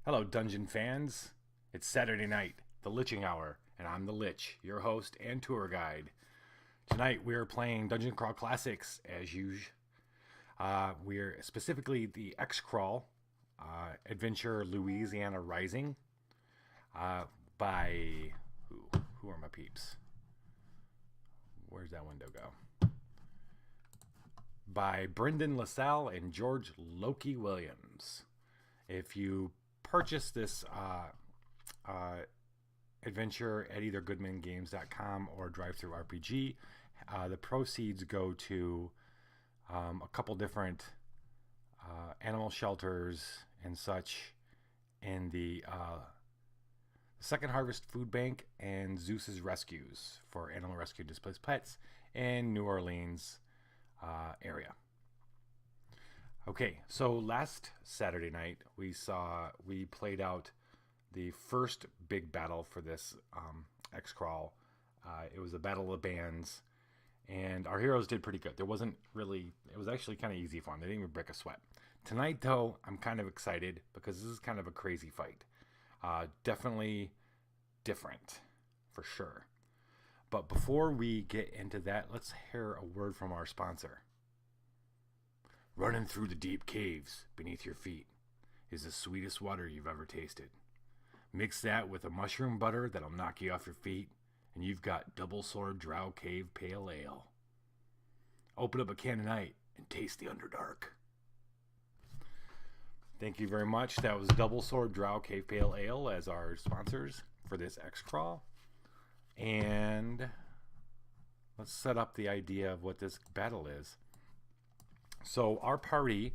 Hello, Dungeon fans. It's Saturday night, the Liching Hour, and I'm the Lich, your host and tour guide. Tonight we are playing Dungeon Crawl Classics as usual. We're specifically the X Crawl adventure Louisiana Rising by who are my peeps? Where's that window go? By Brendan LaSalle and George Loki Williams. If you purchase this adventure at either goodmangames.com or DriveThruRPG, the proceeds go to a couple different animal shelters and such in the Second Harvest Food Bank and Zeus's Rescues for animal rescue displaced pets in New Orleans area. Okay, so last Saturday night we played out the first big battle for this X Crawl. It was a battle of bands, and our heroes did pretty good. It was actually kind of easy for them. They didn't even break a sweat. Tonight, though, I'm kind of excited because this is kind of a crazy fight. Definitely different, for sure. But before we get into that, let's hear a word from our sponsor. Running through the deep caves beneath your feet is the sweetest water you've ever tasted. Mix that with a mushroom butter that'll knock you off your feet, and you've got Double Sword Drow Cave Pale Ale. Open up a can tonight and taste the Underdark. Thank you very much. That was Double Sword Drow Cave Pale Ale as our sponsors for this X Crawl. And let's set up the idea of what this battle is. So our party,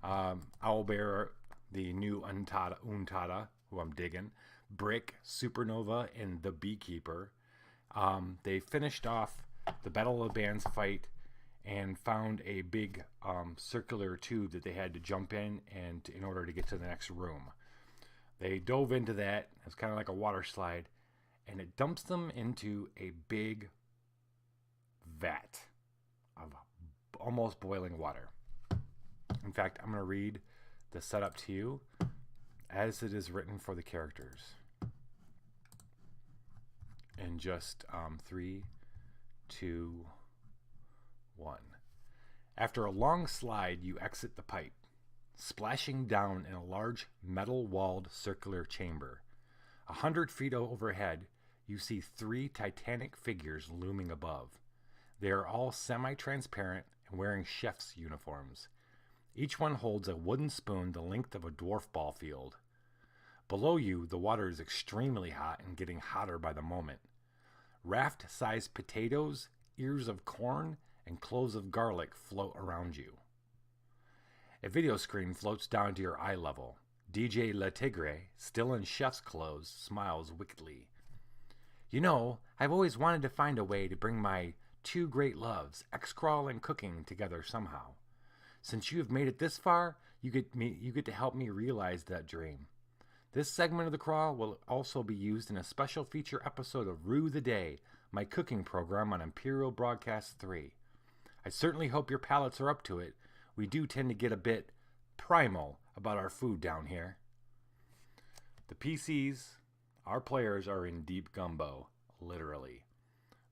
Owlbear, the new Untada, who I'm digging, Brick, Supernova, and the Beekeeper, they finished off the Battle of the Bands fight and found a big circular tube that they had to jump in order to get to the next room. They dove into that. It's kind of like a water slide, and it dumps them into a big vat of almost boiling water. In fact, I'm going to read the setup to you as it is written for the characters. In just 3, 2, 1. After a long slide, you exit the pipe, splashing down in a large metal-walled circular chamber. 100 feet overhead, you see 3 titanic figures looming above. They are all semi-transparent and wearing chef's uniforms. Each one holds a wooden spoon the length of a dwarf ball field. Below you, the water is extremely hot and getting hotter by the moment. Raft-sized potatoes, ears of corn, and cloves of garlic float around you. A video screen floats down to your eye level. DJ Le Tigre, still in chef's clothes, smiles wickedly. You know, I've always wanted to find a way to bring my 2 great loves, X-Crawl and cooking, together somehow. Since you have made it this far, you get to help me realize that dream. This segment of the crawl will also be used in a special feature episode of Rue the Day, my cooking program on Imperial Broadcast 3. I certainly hope your palates are up to it. We do tend to get a bit primal about our food down here. The PCs, our players, are in deep gumbo, literally.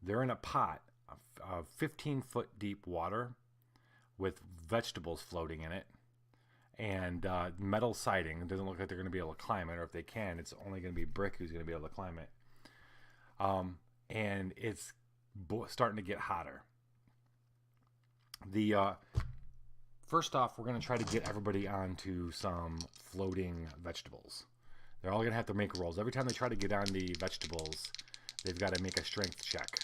They're in a pot of 15-foot deep water with vegetables floating in it and metal siding. It doesn't look like they're going to be able to climb it, or if they can, it's only going to be Brick who's going to be able to climb it. And it's starting to get hotter. First off, we're going to try to get everybody onto some floating vegetables. They're all going to have to make rolls. Every time they try to get on the vegetables, they've got to make a strength check.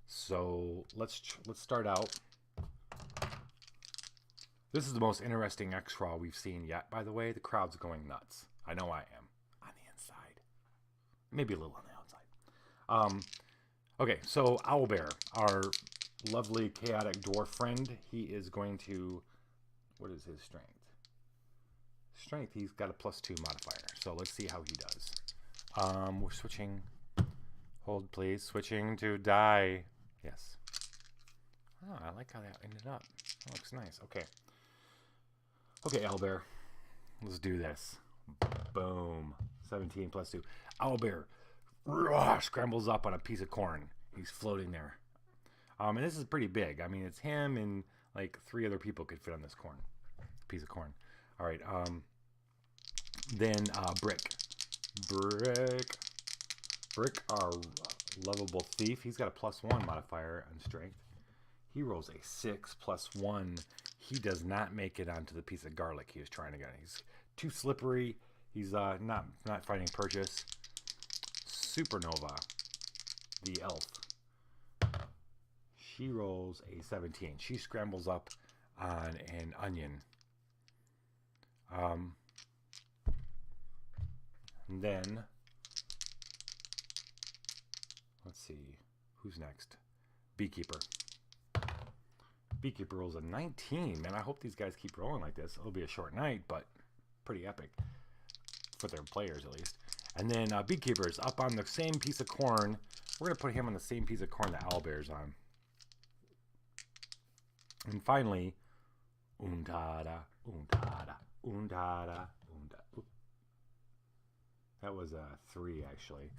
So let's start out. This is the most interesting X-Crawl we've seen yet, by the way. The crowd's going nuts. I know I am. On the inside. Maybe a little on the outside. Okay, so Owlbear, our lovely chaotic dwarf friend, he is going to... What is his strength? Strength, he's got a +2 modifier. So let's see how he does. We're switching. Hold, please. Switching to die. Yes. Oh, I like how that ended up. That looks nice. Okay. Okay, Owlbear. Let's do this. Boom. 17 plus 2. Owlbear scrambles up on a piece of corn. He's floating there. And this is pretty big. I mean, it's him and like 3 other people could fit on this piece of corn. All right. Then Brick, our lovable thief. He's got a +1 modifier on strength. He rolls a 6 plus 1. He does not make it onto the piece of garlic he was trying to get. He's too slippery. He's not finding purchase. Supernova, the elf. She rolls a 17. She scrambles up on an onion. And then, let's see, who's next? Beekeeper. Beekeeper rolls a 19. Man, I hope these guys keep rolling like this. It'll be a short night, but pretty epic. For their players, at least. And then Beekeeper is up on the same piece of corn. We're going to put him on the same piece of corn that Owlbear's on. And finally, Untada. That was a 3, actually.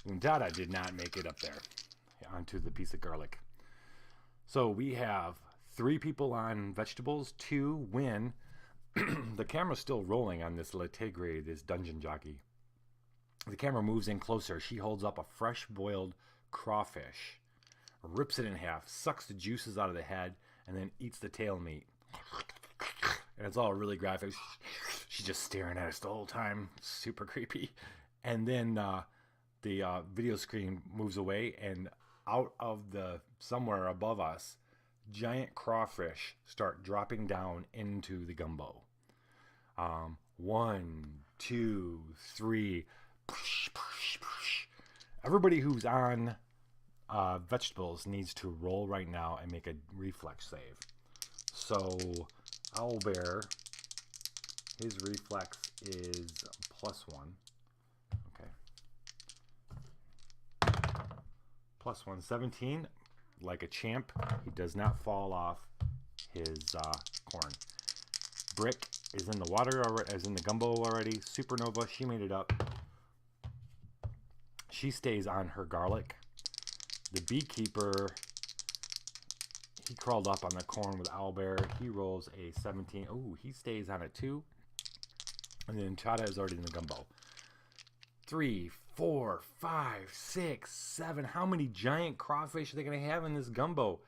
Untada did not make it up there onto the piece of garlic. So we have 3 people on vegetables, 2 win. The camera's still rolling on this Lategre, this dungeon jockey. The camera moves in closer. She holds up a fresh boiled crawfish, rips it in half, sucks the juices out of the head, and then eats the tail meat. And it's all really graphic. She's just staring at us the whole time. Super creepy. And then the video screen moves away, and out of the somewhere above us, giant crawfish start dropping down into the gumbo. 1, 2, 3. Everybody who's on vegetables needs to roll right now and make a reflex save. So Owlbear, his reflex is +1. Okay. +1, 17. Like a champ, he does not fall off his corn. Brick is in the water already, is in the gumbo already. Supernova, she made it up. She stays on her garlic. The Beekeeper, he crawled up on the corn with Owlbear. He rolls a 17. Oh, he stays on it too. And then Chada is already in the gumbo. 3, 4, 5, 6, 7. How many giant crawfish are they going to have in this gumbo?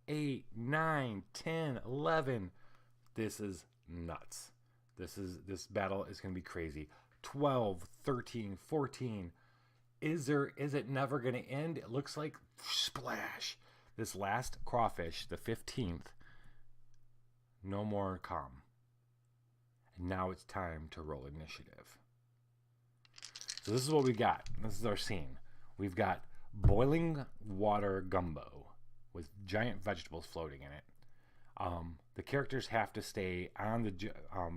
8, 9, 10, 11. This is nuts. This battle is going to be crazy. 12, 13, 14. Is it never going to end? It looks like splash. This last crawfish, the 15th, no more calm. And now it's time to roll initiative. So this is what we got. This is our scene. We've got boiling water gumbo with giant vegetables floating in it. The characters have to stay on the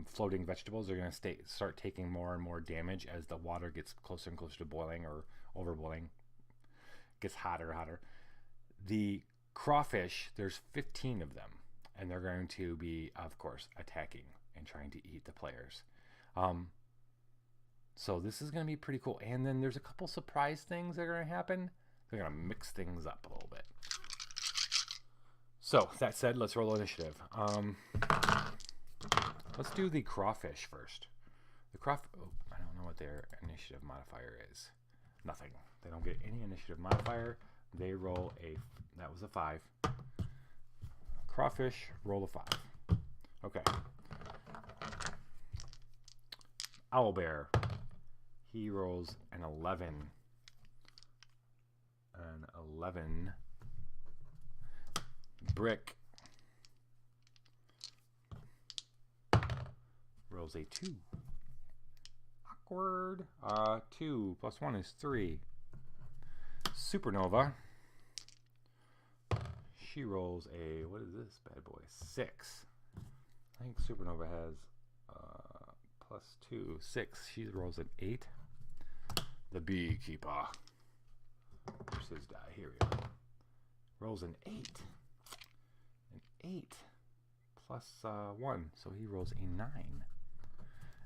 floating vegetables. They're going to start taking more and more damage as the water gets closer and closer to boiling or overboiling. Gets hotter and hotter. The crawfish, there's 15 of them, and they're going to be, of course, attacking and trying to eat the players. So this is going to be pretty cool. And then there's a couple surprise things that are going to happen. They're going to mix things up a little bit. So that said, let's roll initiative. Let's do the crawfish first. Oh, I don't know what their initiative modifier is. Nothing. They don't get any initiative modifier. They roll that was a 5. Crawfish, roll a 5. Okay. Owlbear, he rolls an 11. An 11. Brick rolls a 2. Awkward. 2 plus 1 is 3. Supernova, she rolls a, what is this bad boy? 6. I think Supernova has +2, 6. She rolls an 8. The Beekeeper, where's his die? Here we go. Rolls an 8. An 8 plus 1, so he rolls a 9.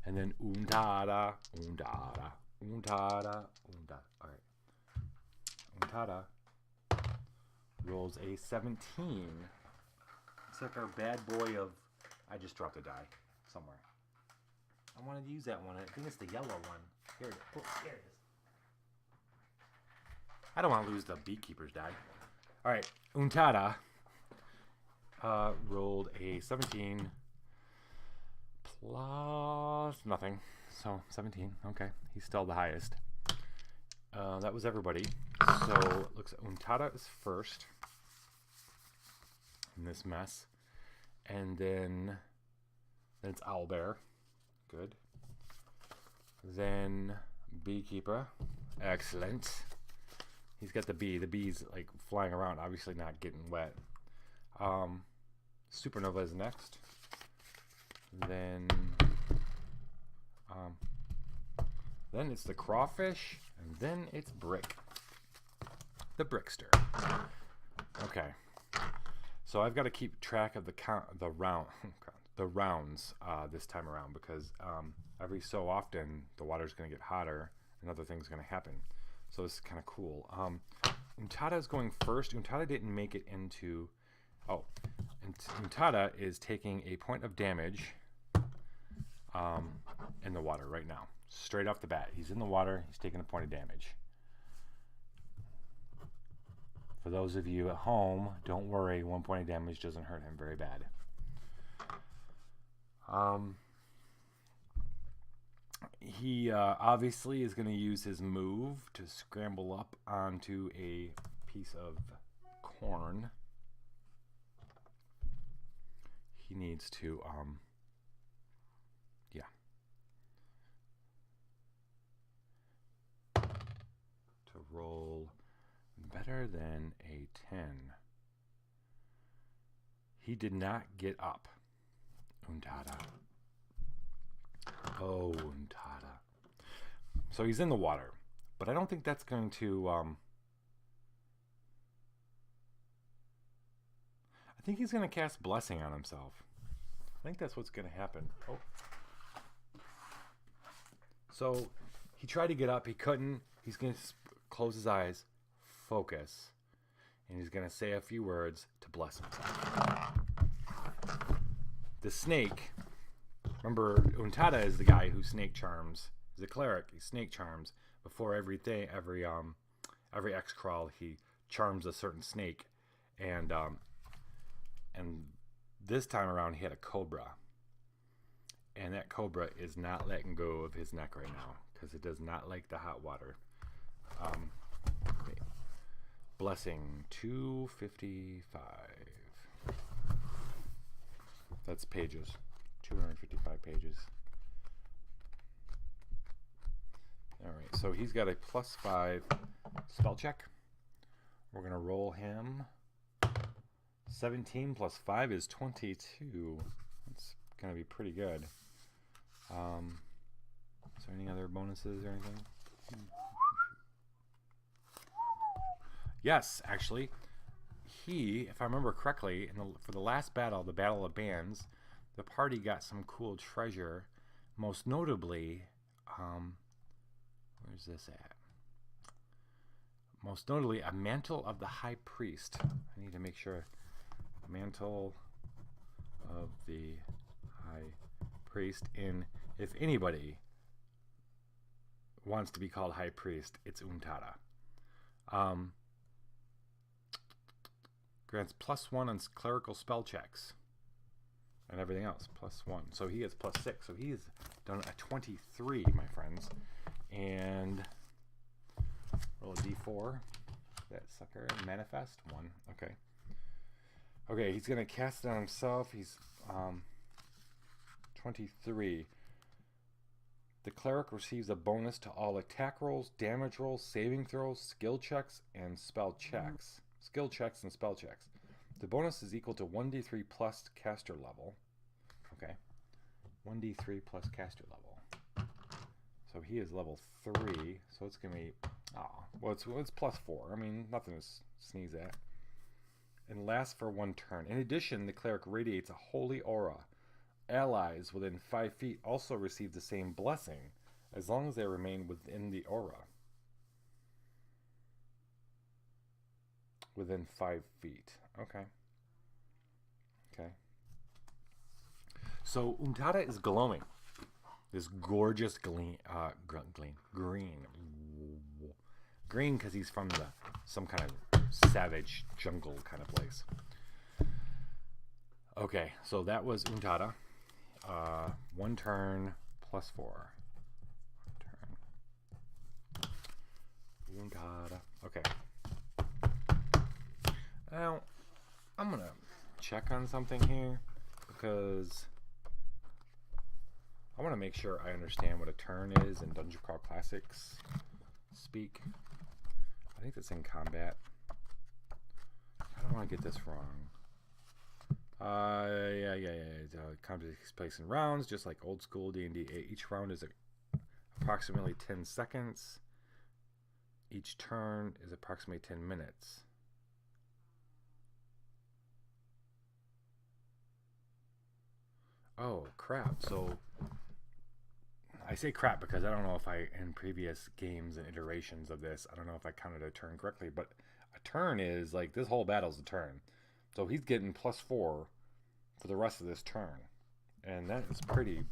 And then Untada, Untada, Untada, Untada. All right. Untada rolls a 17. It's like our bad boy of... I just dropped a die somewhere. I wanted to use that one. I think it's the yellow one. Here it is. Oh, here it is. I don't want to lose the Beekeeper's die. All right. Untada rolled a 17 plus nothing. So 17. Okay. He's still the highest. That was everybody. So it looks like Untada is first in this mess. And then it's Owlbear. Good. Then Beekeeper. Excellent. He's got the bee. The bee's like flying around, obviously not getting wet. Supernova is next. Then it's the Crawfish, and then it's Brick. The Brickster. Okay. So I've got to keep track of the rounds this time around, because every so often the water's going to get hotter and other things are going to happen. So this is kind of cool. Untada is going first. Untada didn't make it into... Oh. Untada is taking a point of damage in the water right now. Straight off the bat. He's in the water. He's taking a point of damage. For those of you at home, don't worry. 1 point of damage doesn't hurt him very bad. He obviously is going to use his move to scramble up onto a piece of corn. He needs to, to roll better than a 10. He did not get up. Untada. Oh, Untada. So he's in the water, but I don't think that's going to... I think he's going to cast Blessing on himself. I think that's what's going to happen. Oh. So he tried to get up. He couldn't. He's going to close his eyes, focus, and he's going to say a few words to bless himself. The snake... Remember, Untada is the guy who snake charms. He's a cleric. He snake charms. Before every X crawl, he charms a certain snake, and this time around he had a cobra, and that cobra is not letting go of his neck right now because it does not like the hot water. Okay. Blessing 255. That's pages. 255 pages. Alright, so he's got a +5 spell check. We're going to roll him. 17 plus 5 is 22. That's going to be pretty good. Is there any other bonuses or anything? Yes, actually. He, if I remember correctly, for the last battle, the Battle of Bands, the party got some cool treasure. Most notably, where's this at? Most notably, a mantle of the High Priest. I need to make sure. Mantle of the High Priest. And if anybody wants to be called High Priest, it's Untada. Grants +1 on clerical spell checks. And everything else, +1. So he has +6. So he has done a 23, my friends. And roll a d4. That sucker. Manifest. 1. Okay. Okay, he's going to cast it on himself. He's 23. The cleric receives a bonus to all attack rolls, damage rolls, saving throws, skill checks, and spell checks. Skill checks and spell checks. The bonus is equal to 1d3 plus caster level. Okay. 1d3 plus caster level. So he is level 3. So it's going to be... well, it's +4. I mean, nothing to sneeze at. And lasts for 1 turn. In addition, the cleric radiates a holy aura Allies within 5 feet also receive the same blessing as long as they remain within the aura. Within 5 feet. Okay. Okay. So Untada is glowing. This gorgeous green. Green because he's from some kind of savage jungle kind of place. Okay, so that was Untada. 1 turn plus 4. Turn. Untada. Okay. Now, I'm going to check on something here because I want to make sure I understand what a turn is in Dungeon Crawl Classics speak. I think that's in combat. I don't want to get this wrong. Combat takes place in rounds, just like old school D&D. Each round is approximately 10 seconds. Each turn is approximately 10 minutes. Oh, crap. So, I say crap because I don't know if in previous games and iterations of this, I don't know if I counted a turn correctly, but a turn is, like, this whole battle's a turn. So he's getting +4 for the rest of this turn. And that is pretty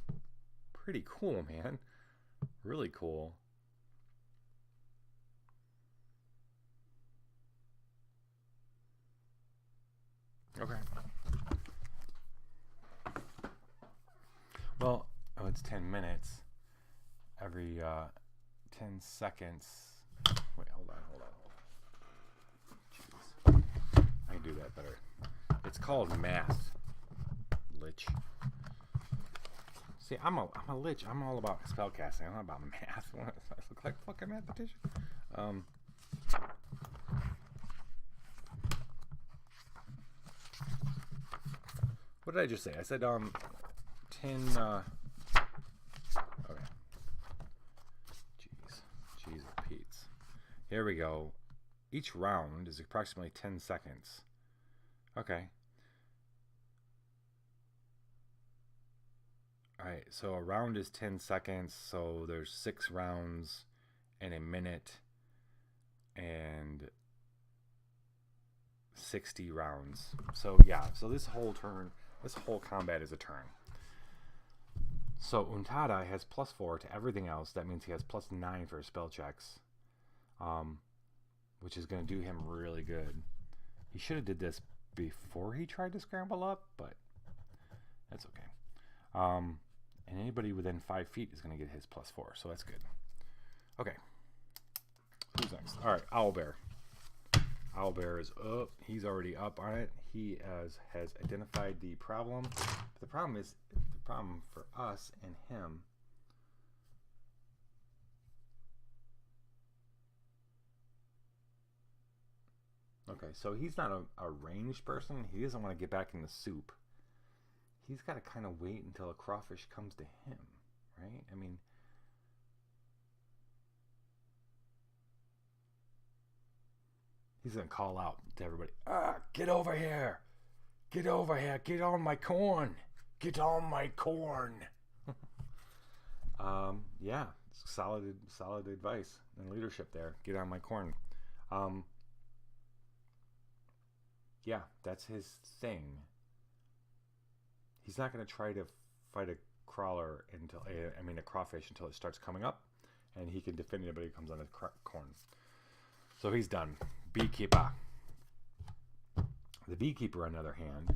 cool, man. Really cool. Okay. Well, it's 10 minutes. Every 10 seconds. Wait, hold on. Jeez. I can do that better. It's called math, lich. See, I'm a lich. I'm all about spellcasting. I'm not about math. I look like a fucking mathematician. What did I just say? I said 10. Okay. Jeez, Pete's. Here we go. Each round is approximately 10 seconds. Okay. Alright, so a round is 10 seconds, so there's 6 rounds in a minute and 60 rounds. So yeah, so this whole combat is a turn. So Untada has +4 to everything else. That means he has +9 for spell checks, which is going to do him really good. He should have did this before he tried to scramble up, but that's okay. And anybody within 5 feet is going to get his +4, so that's good. Okay. Who's next? All right, Owlbear. Owlbear is up. He's already up on it. He has identified the problem. But the problem for us and him. Okay, so he's not a ranged person. He doesn't want to get back in the soup. He's got to kind of wait until a crawfish comes to him, right? I mean, he's going to call out to everybody, get over here. Get over here. Get on my corn. Get on my corn. Yeah, solid advice and leadership there. Get on my corn. Yeah, that's his thing. He's not going to try to fight a crawfish until it starts coming up, and he can defend anybody who comes on his corn. So he's done. Beekeeper. The Beekeeper, on the other hand,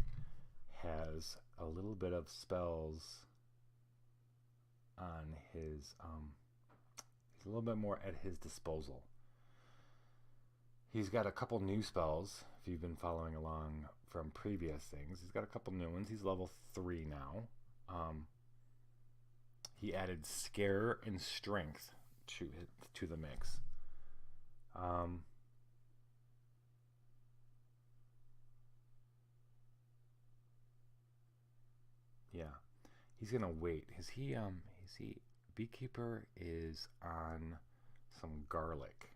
has a little bit of spells on his. He's a little bit more at his disposal. He's got a couple new spells. If you've been following along from previous things, he's got a couple new ones. He's level 3 now. He added Scare and Strength to the mix. Yeah, he's gonna wait. Is he Beekeeper is on some garlic.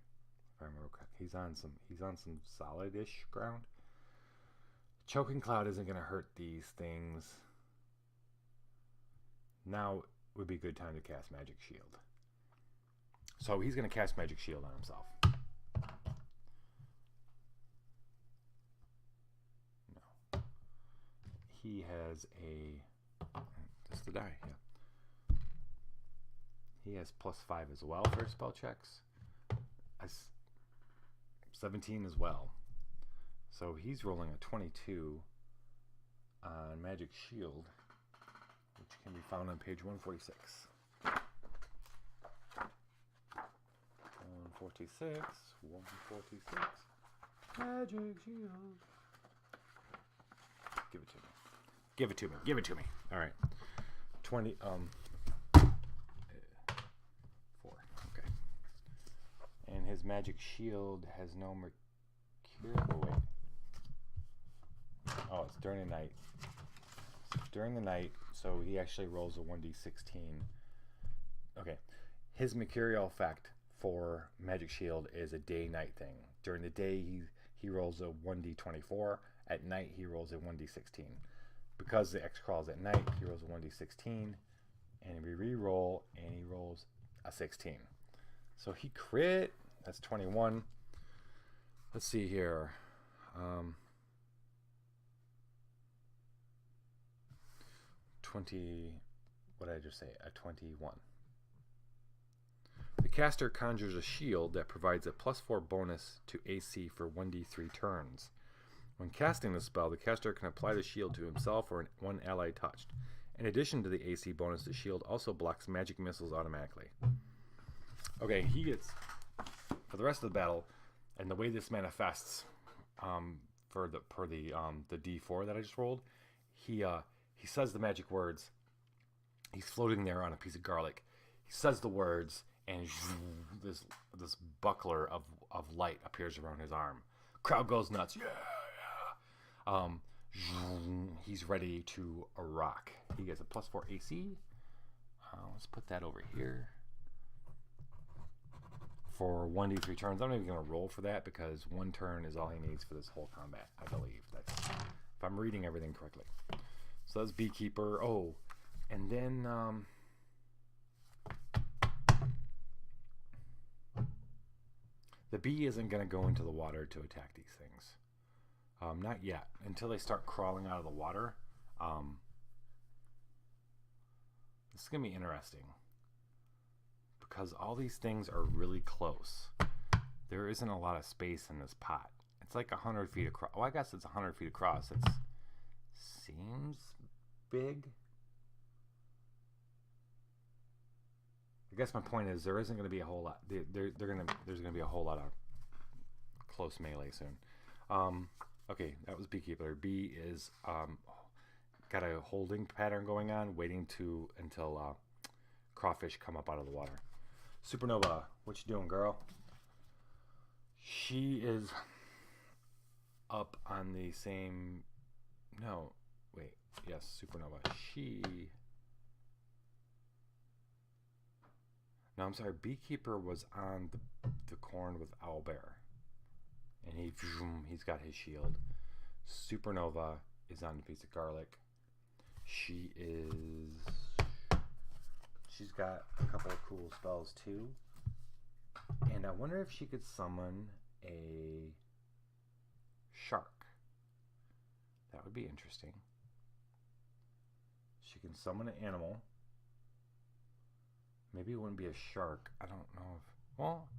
If I remember correctly. He's on some solid-ish ground. Choking Cloud isn't gonna hurt these things. Now would be a good time to cast Magic Shield. So he's going to cast Magic Shield on himself. No. He has a... That's the die, yeah. He has +5 as well for his spell checks. 17 as well. So he's rolling a 22 on Magic Shield, which can be found on page 146. 146, 146, Magic Shield. Give it to me. Give it to me. Give it to me. All right. 20, 4. Okay. And his Magic Shield has no mercurial. Oh, wait. Oh, it's during the night. During the night, so he actually rolls a 1d16. Okay. His mercurial effect for Magic Shield is a day-night thing. During the day, he rolls a 1d24. At night, he rolls a 1d16. Because the X crawls at night, he rolls a 1d16. And we re-roll, and he rolls a 16. So he crit. That's 21. Let's see here. 20. What did I just say? A 21. The caster conjures a shield that provides a +4 bonus to AC for 1d3 turns. When casting the spell, the caster can apply the shield to himself or one ally touched. In addition to the AC bonus, the shield also blocks magic missiles automatically. Okay, he gets, for the rest of the battle, and the way this manifests for the D4 that I just rolled, he says the magic words. He's floating there on a piece of garlic. He says the words, and this buckler of light appears around his arm. Crowd goes nuts. Yeah. He's ready to rock. He gets a +4 AC. Let's put that over here. For 1d3 turns. I'm not even going to roll for that because one turn is all he needs for this whole combat, I believe. That's, if I'm reading everything correctly. So that's Beekeeper. Oh, and then the bee isn't going to go into the water to attack these things. Not yet. Until they start crawling out of the water. This is going to be interesting. Because all these things are really close. There isn't a lot of space in this pot. It's like 100 feet across. Well, I guess it's 100 feet across. It seems big. I guess my point is there isn't going to be a whole lot. There's going to be a whole lot of close melee soon. Okay, that was Beekeeper. B is got a holding pattern going on, waiting until Crawfish come up out of the water. Supernova, what you doing, girl? She is up on the same. No, wait. Yes, Supernova. No, I'm sorry. Beekeeper was on the corn with Owlbear. And he's got his shield. Supernova is on the piece of garlic. She's got a couple of cool spells too. And I wonder if she could summon a shark. That would be interesting. She can summon an animal. Maybe it wouldn't be a shark. I don't know if... Well...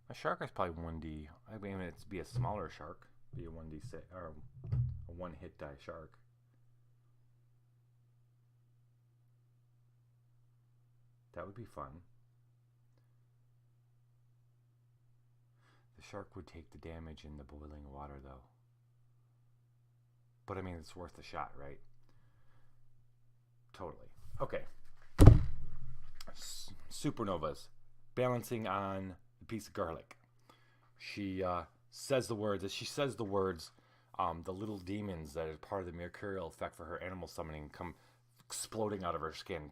A shark is probably 1D. I mean, it'd be a smaller shark. Be a 1D6 or a one-hit die shark. That would be fun. The shark would take the damage in the boiling water, though. But I mean, it's worth the shot, right? Totally. Okay. Supernovas. Balancing on the piece of garlic. She says the words. As she says the words, the little demons that are part of the mercurial effect for her animal summoning come exploding out of her skin.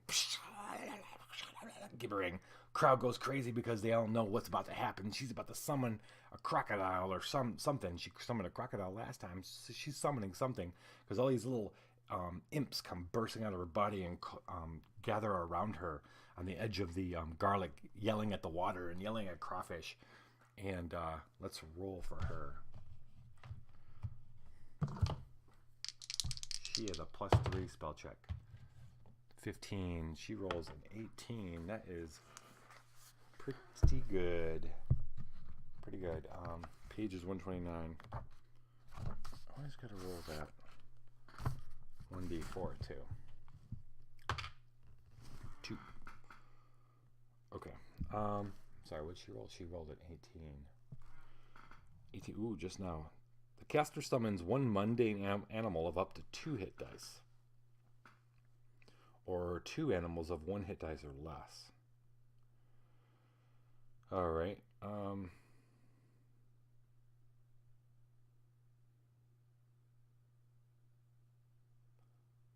Gibbering. Crowd goes crazy because they all know what's about to happen. She's about to summon a crocodile or something. She summoned a crocodile last time. So she's summoning something because all these little imps come bursting out of her body and gather around her on the edge of the garlic, yelling at the water and yelling at Crawfish. And let's roll for her. She has a +3 spell check. 15. She rolls an 18. That is pretty good. Pretty good. Page is 129. Always gotta roll that. 1d4 too. 2. Okay. Sorry, what'd she roll? She rolled an 18. 18. Ooh, just now. The caster summons one mundane animal of up to 2 hit dice. Or 2 animals of 1 hit dice or less. Alright.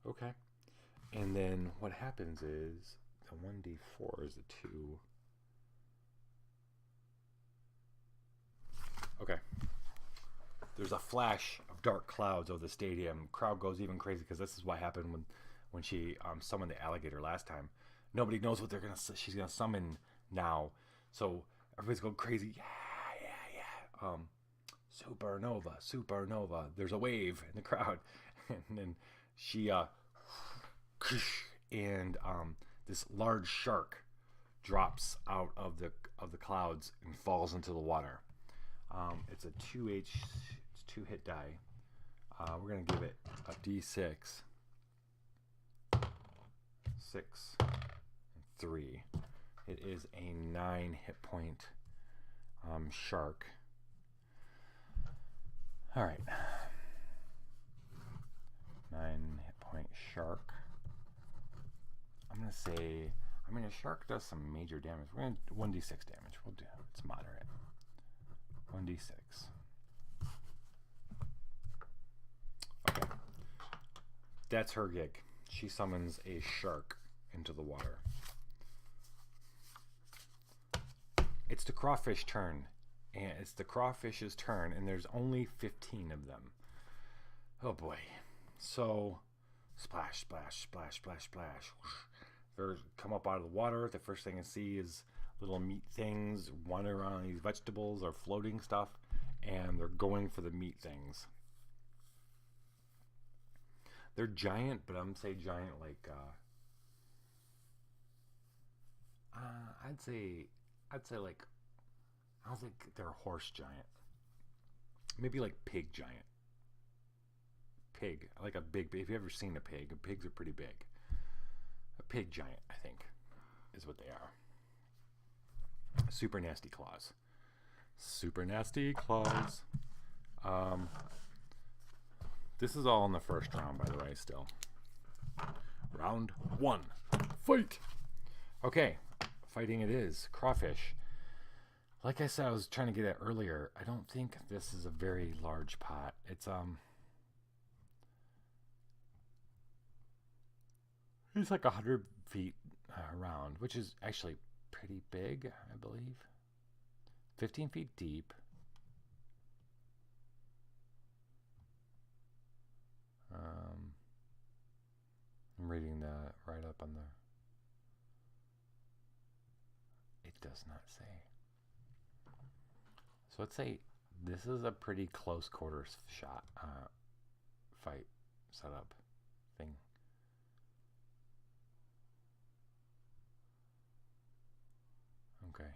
Okay. And then what happens is the 1d4 is a 2. Okay. There's a flash of dark clouds over the stadium. Crowd goes even crazy because this is what happened when she summoned the alligator last time. Nobody knows what she's gonna summon now, so everybody's going crazy. Yeah. Supernova, supernova. There's a wave in the crowd, and then she and this large shark drops out of the clouds and falls into the water. It's a 2 hit die. We're gonna give it a d6. 6 and 3. It is a 9 hit point shark. All right, 9 hit point shark. I'm gonna say, a shark does some major damage. We're gonna 1d6 damage. We'll do it. It's moderate. 1d6. Okay, that's her gig. She summons a shark into the water. It's the crawfish turn, and it's the crawfish's turn, and there's only 15 of them. Oh boy. So splash, splash, splash, splash, splash. They come up out of the water. The first thing I see is little meat things wandering around these vegetables or floating stuff, and they're going for the meat things. They're giant, but I'm gonna say giant like I'd say like, I don't think they're a horse giant. Maybe like pig giant. Pig, like a big. If you've ever seen a pig, pigs are pretty big. A pig giant, I think, is what they are. Super nasty claws. Super nasty claws. This is all in the first round, by the way, still. Round 1. Fight! Okay, fighting it is. Crawfish. Like I said, I was trying to get at earlier, I don't think this is a very large pot. It's like 100 feet around, which is actually pretty big, I believe. 15 feet deep. I'm reading that right up on the... It does not say. So let's say this is a pretty close quarters shot, fight setup thing. Okay.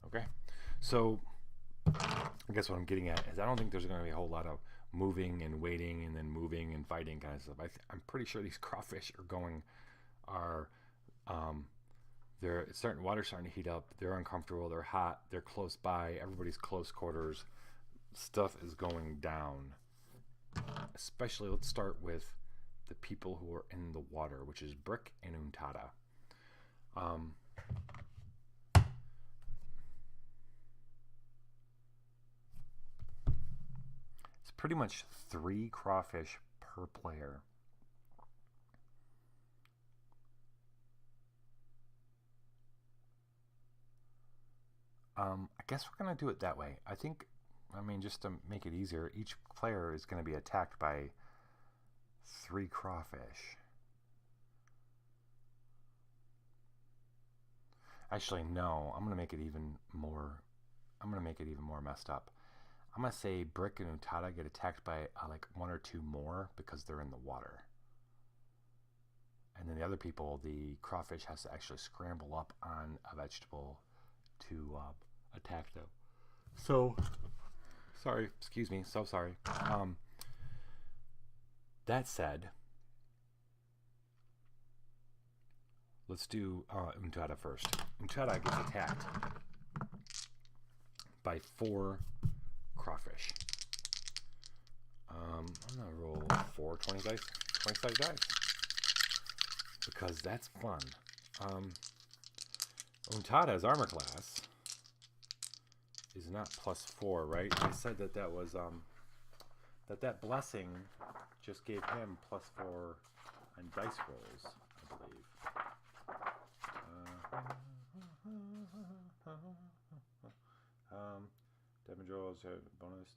Okay. So I guess what I'm getting at is I don't think there's going to be a whole lot of moving and waiting and then moving and fighting kind of stuff. I'm pretty sure these crawfish water's starting to heat up. They're uncomfortable. They're hot. They're close by. Everybody's close quarters. Stuff is going down. Especially, let's start with the people who are in the water, which is Brick and Untada. It's pretty much 3 crawfish per player. I guess we're gonna do it that way. I think I mean, just to make it easier, each player is going to be attacked by 3 crawfish. Actually, no. I'm going to make it even more. I'm going to make it even more messed up. I'm going to say Brick and Untada get attacked by like 1 or 2 more because they're in the water. And then the other people, the crawfish has to actually scramble up on a vegetable to attack them. So, sorry, excuse me, so sorry. That said, let's do Untada first. Untada gets attacked by 4 crawfish. I'm gonna roll 4 20 size dice because that's fun. Untada's armor class is not +4, right? I said that was that blessing just gave him +4 on dice rolls, I believe. Damage rolls have bonus.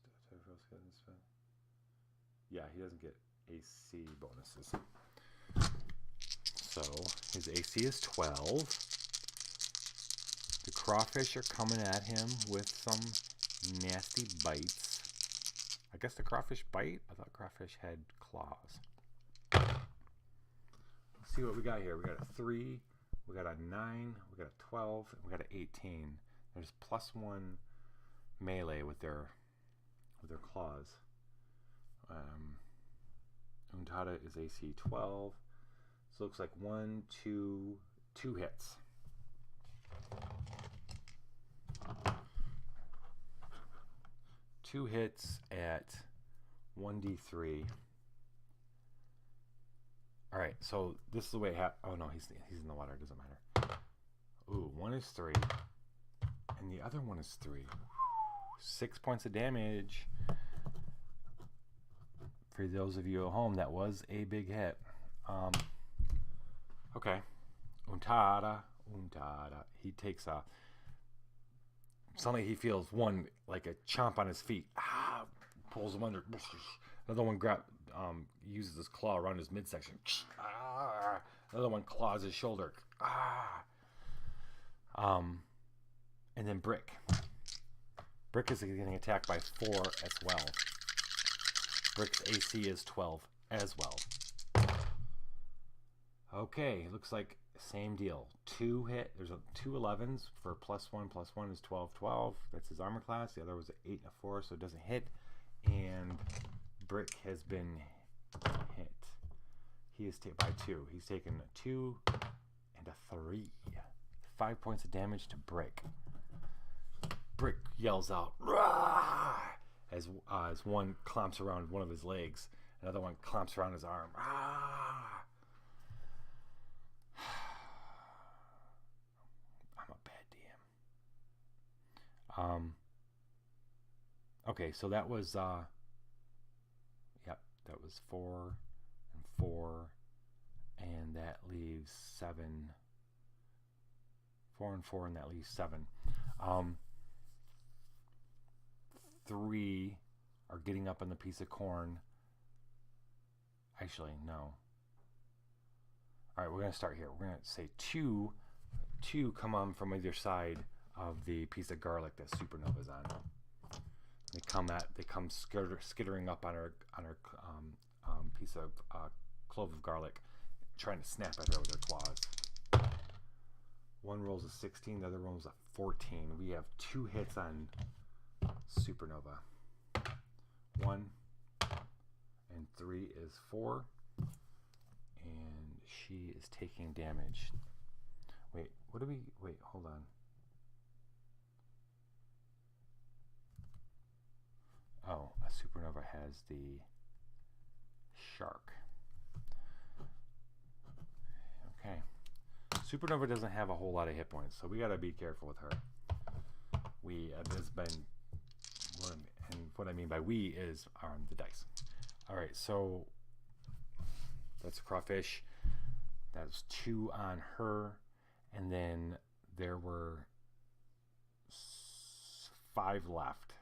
Yeah, he doesn't get AC bonuses. So his AC is 12. The crawfish are coming at him with some nasty bites. I guess the crawfish bite? I thought crawfish had claws. Let's see what we got here. We got a 3, we got a 9, we got a 12, and we got an 18. There's +1 melee with their claws. Untada is AC 12. So it looks like 2 hits. Two hits at 1d3. All right, so this is the way it happens. Oh no, he's in the water. It doesn't matter. Ooh, 1 is 3, and the other one is 3. 6 points of damage. For those of you at home, that was a big hit. Okay, Untada. He takes a. Suddenly he feels one like a chomp on his feet. Pulls him under. Another one uses his claw around his midsection. Another one claws his shoulder. And then Brick. Brick is getting attacked by 4 as well. Brick's AC is 12 as well. Okay, looks like same deal. 2 hit. There's 2 11s for +1 is 12. That's his armor class. The other was an 8 and a 4, so it doesn't hit. And Brick has been hit. He is by 2. He's taken a 2 and a 3. 5 points of damage to Brick. Brick yells out, "Rah!" as one clomps around one of his legs. Another one clomps around his arm. I'm a bad DM. Okay, so that was that was 4 and 4, and that leaves 7. 4 and 4, and that leaves 7. 3 are getting up on the piece of corn. Actually, no. All right, we're going to start here. We're going to say 2 come on from either side of the piece of garlic that Supernova's on. They come skittering up on her piece of clove of garlic, trying to snap at her with their claws. One rolls a 16, the other rolls a 14. We have 2 hits on Supernova. 1 and 3 is 4, and she is taking damage. Wait, hold on. Oh, a Supernova has the shark. Okay. Supernova doesn't have a whole lot of hit points, so we gotta be careful with her. What I mean by we is the dice. All right, so that's a crawfish. That's 2 on her, and then there were 5 left.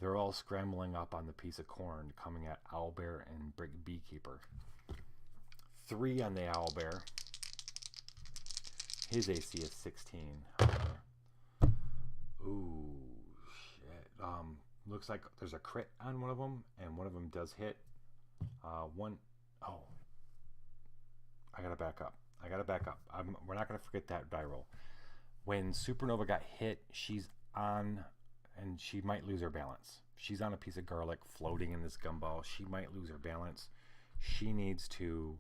They're all scrambling up on the piece of corn, coming at Owlbear and Beekeeper. 3 on the Owlbear. His AC is 16. Ooh, shit. Looks like there's a crit on one of them, and one of them does hit. Oh, I gotta back up. We're not gonna forget that die roll. When Supernova got hit, she's on, and she might lose her balance. She's on a piece of garlic floating in this gumbo. She might lose her balance. She needs to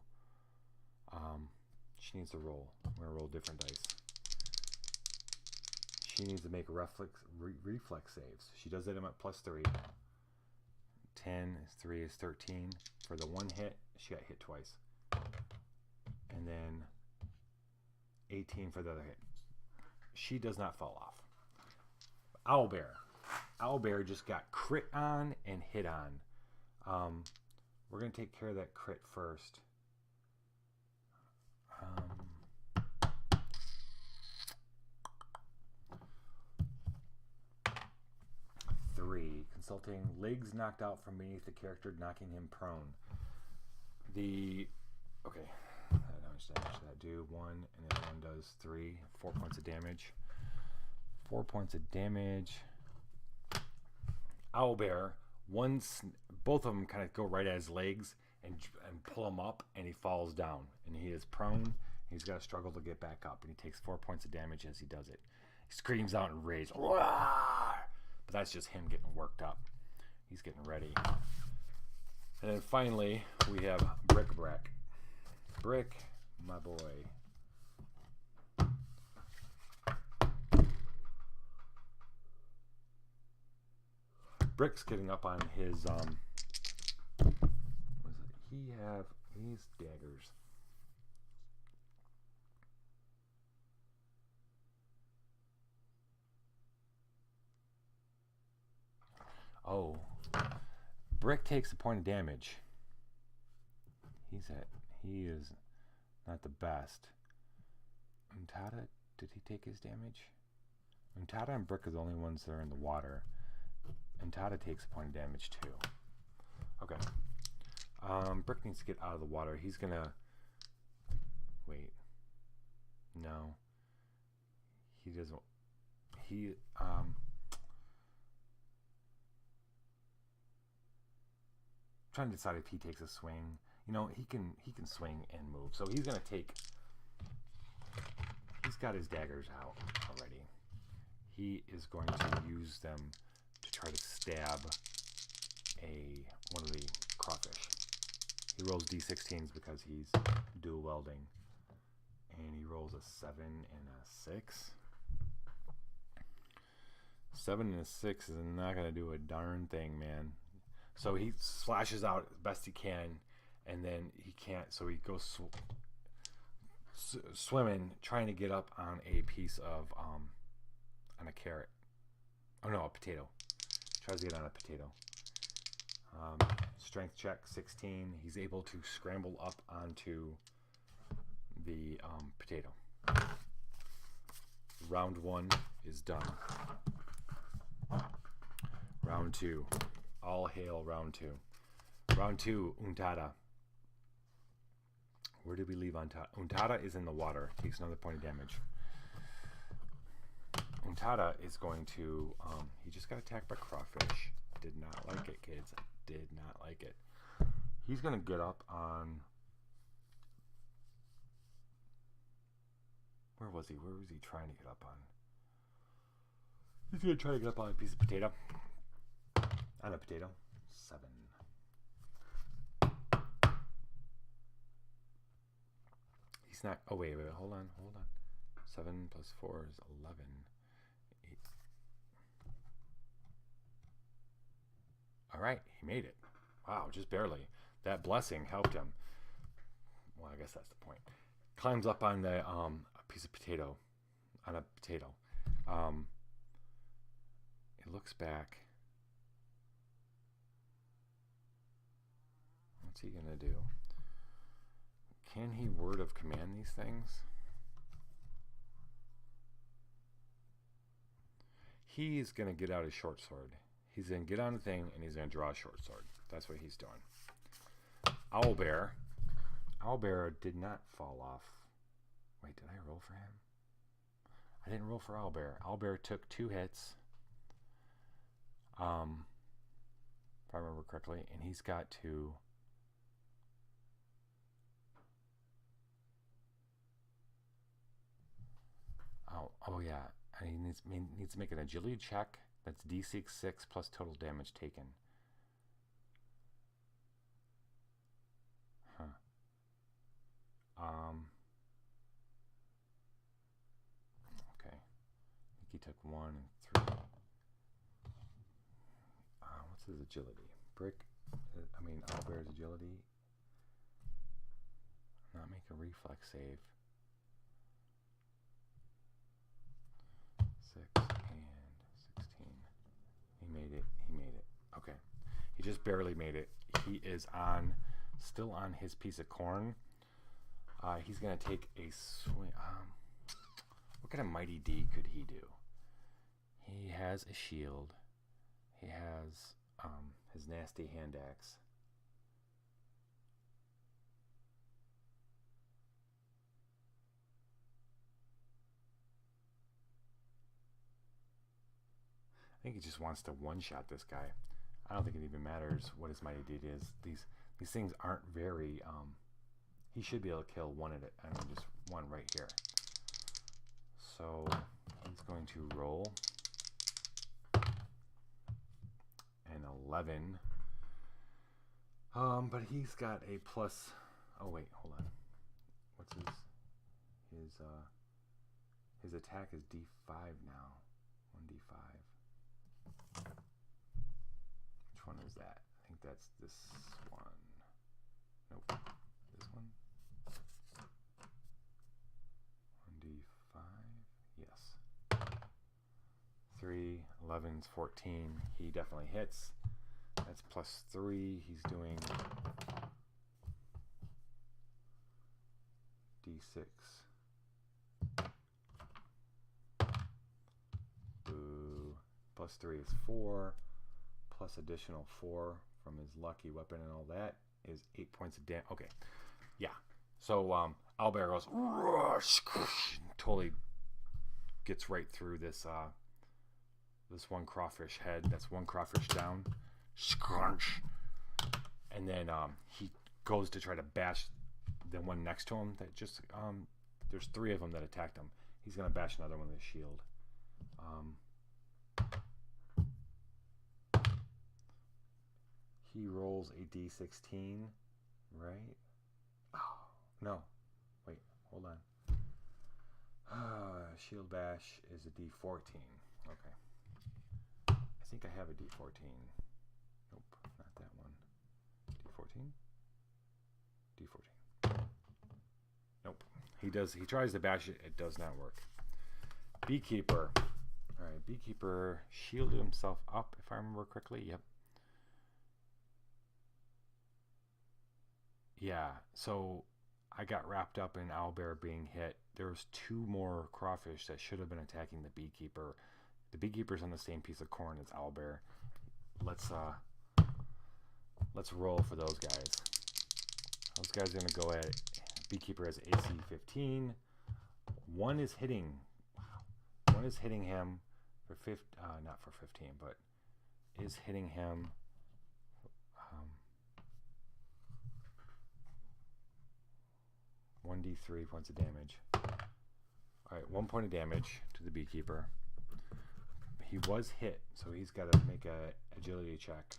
roll. I'm gonna roll different dice. She needs to make reflex saves. She does it at +3. 10 is 3 is 13. For the one hit, she got hit twice. And then 18 for the other hit. She does not fall off. Owlbear just got crit on and hit on. We're going to take care of that crit first. 3. Consulting. Legs knocked out from beneath the character, knocking him prone. Okay. How much damage did that do? 1, and then 1 does 3. 4 points of damage. 4 points of damage. Owlbear. Both of them kind of go right at his legs and pull him up, and he falls down. And he is prone. He's got to struggle to get back up, and he takes 4 points of damage as he does it. He screams out in rage. But that's just him getting worked up. He's getting ready. And then finally, we have Brick. Brick, my boy. Brick's getting up on his, what does he have? These daggers. Oh, Brick takes a point of damage. He is not the best. Untada, did he take his damage? Untada and Brick are the only ones that are in the water. Untada takes a point of damage too. Okay. Brick needs to get out of the water. He's gonna wait. No. He doesn't. Trying to decide if he takes a swing. You know, he can swing and move. So he's gonna take. He's got his daggers out already. He is going to use them to try to stab one of the crawfish. He rolls d16s because he's dual welding, and he rolls a 7 and a 6. 7 and a 6 is not gonna do a darn thing, man. So he slashes out as best he can, and then he can't. So he goes swimming, trying to get up on a piece of on a carrot. Oh no, a potato. Tries to get on a potato. Strength check 16. He's able to scramble up onto the potato. Round 1 is done. Round 2. All hail round 2. Round 2, Untada. Where did we leave Untada? Untada is in the water. Takes another point of damage. Untada is going to, he just got attacked by Crawfish. Did not like it, kids. Did not like it. He's going to get up on, where was he trying to get up on? He's going to try to get up on a piece of potato. On a potato. 7. He's not, oh wait, hold on. 7 plus 4 is 11. 8. Alright, he made it. Wow, just barely. That blessing helped him. Well, I guess that's the point. Climbs up on the a piece of potato. On a potato. It looks back. What's he gonna do? Can he word of command these things? He's gonna get out his short sword. He's going to get on the thing, and he's going to draw a short sword. That's what he's doing. Owlbear. Owlbear did not fall off. Wait, did I roll for him? I didn't roll for Owlbear. Owlbear took 2 hits. If I remember correctly. And he's got to... Oh yeah. And he needs to make an agility check. That's D6 plus total damage taken. Huh. Okay. I think he took 1 and 3. What's his agility? Owlbear's agility. Not make a reflex save. 6 and 16. He made it. Okay. He just barely made it. He is still on his piece of corn. He's going to take a swing. What kind of mighty D could he do? He has a shield. He has his nasty hand axe. I think he just wants to one-shot this guy. I don't think it even matters what his mighty deed is. These things aren't very... he should be able to kill one at it. Just one right here. So he's going to roll an 11. But he's got a plus... Oh wait, hold on. What's his attack is D5 now. 1D5. Which one is that? I think that's this one. Nope. This one. 1D5. Yes. 3, 11's 14. He definitely hits. That's plus 3. He's doing D6. Boo. Plus 3 is 4. Plus additional 4 from his lucky weapon and all that is 8 points of damage. Okay. Yeah. So Owlbear goes totally gets right through this this one crawfish head. That's one crawfish down. Scrunch. And then he goes to try to bash the one next to him that just there's 3 of them that attacked him. He's gonna bash another one with his shield. He rolls a D16, right? Oh, no. Wait, hold on. Shield bash is a D14. Okay. I think I have a D14. Nope, not that one. D14? D14. Nope. He tries to bash it. It does not work. Beekeeper. All right, Beekeeper shielded himself up, if I remember correctly. Yep. Yeah, so I got wrapped up in Owlbear being hit. There's 2 more crawfish that should have been attacking the Beekeeper. The Beekeeper's on the same piece of corn as Owlbear. Let's roll for those guys. Those guys are gonna go at Beekeeper has AC 15. One is hitting. Wow. One is hitting him for not for 15, but is hitting him. 1d3 points of damage. Alright, 1 point of damage to the Beekeeper. He was hit, so he's got to make a agility check.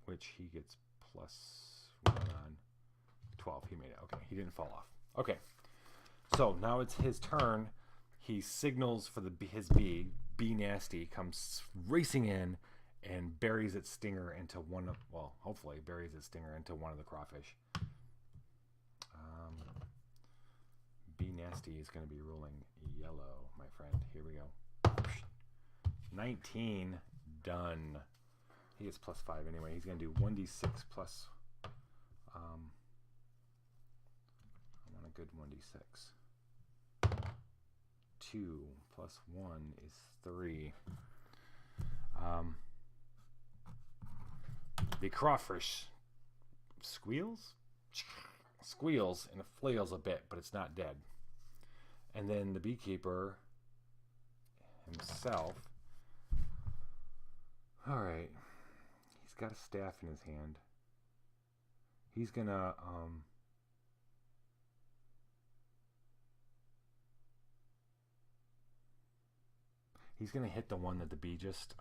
Which he gets plus 1 on 12. He made it. Okay, he didn't fall off. Okay, so now it's his turn. He signals for his bee. Bee Nasty comes racing in and buries its stinger into one of, well, hopefully buries its stinger into one of the crawfish. Bee Nasty is going to be rolling yellow, my friend. Here we go. 19, done. He gets plus 5 anyway. He's going to do 1d6 plus, I want a good 1d6. 2 plus 1 is 3. The crawfish squeals and it flails a bit, but it's not dead. And then the beekeeper himself, all right, he's got a staff in his hand. He's gonna hit the one that the bee just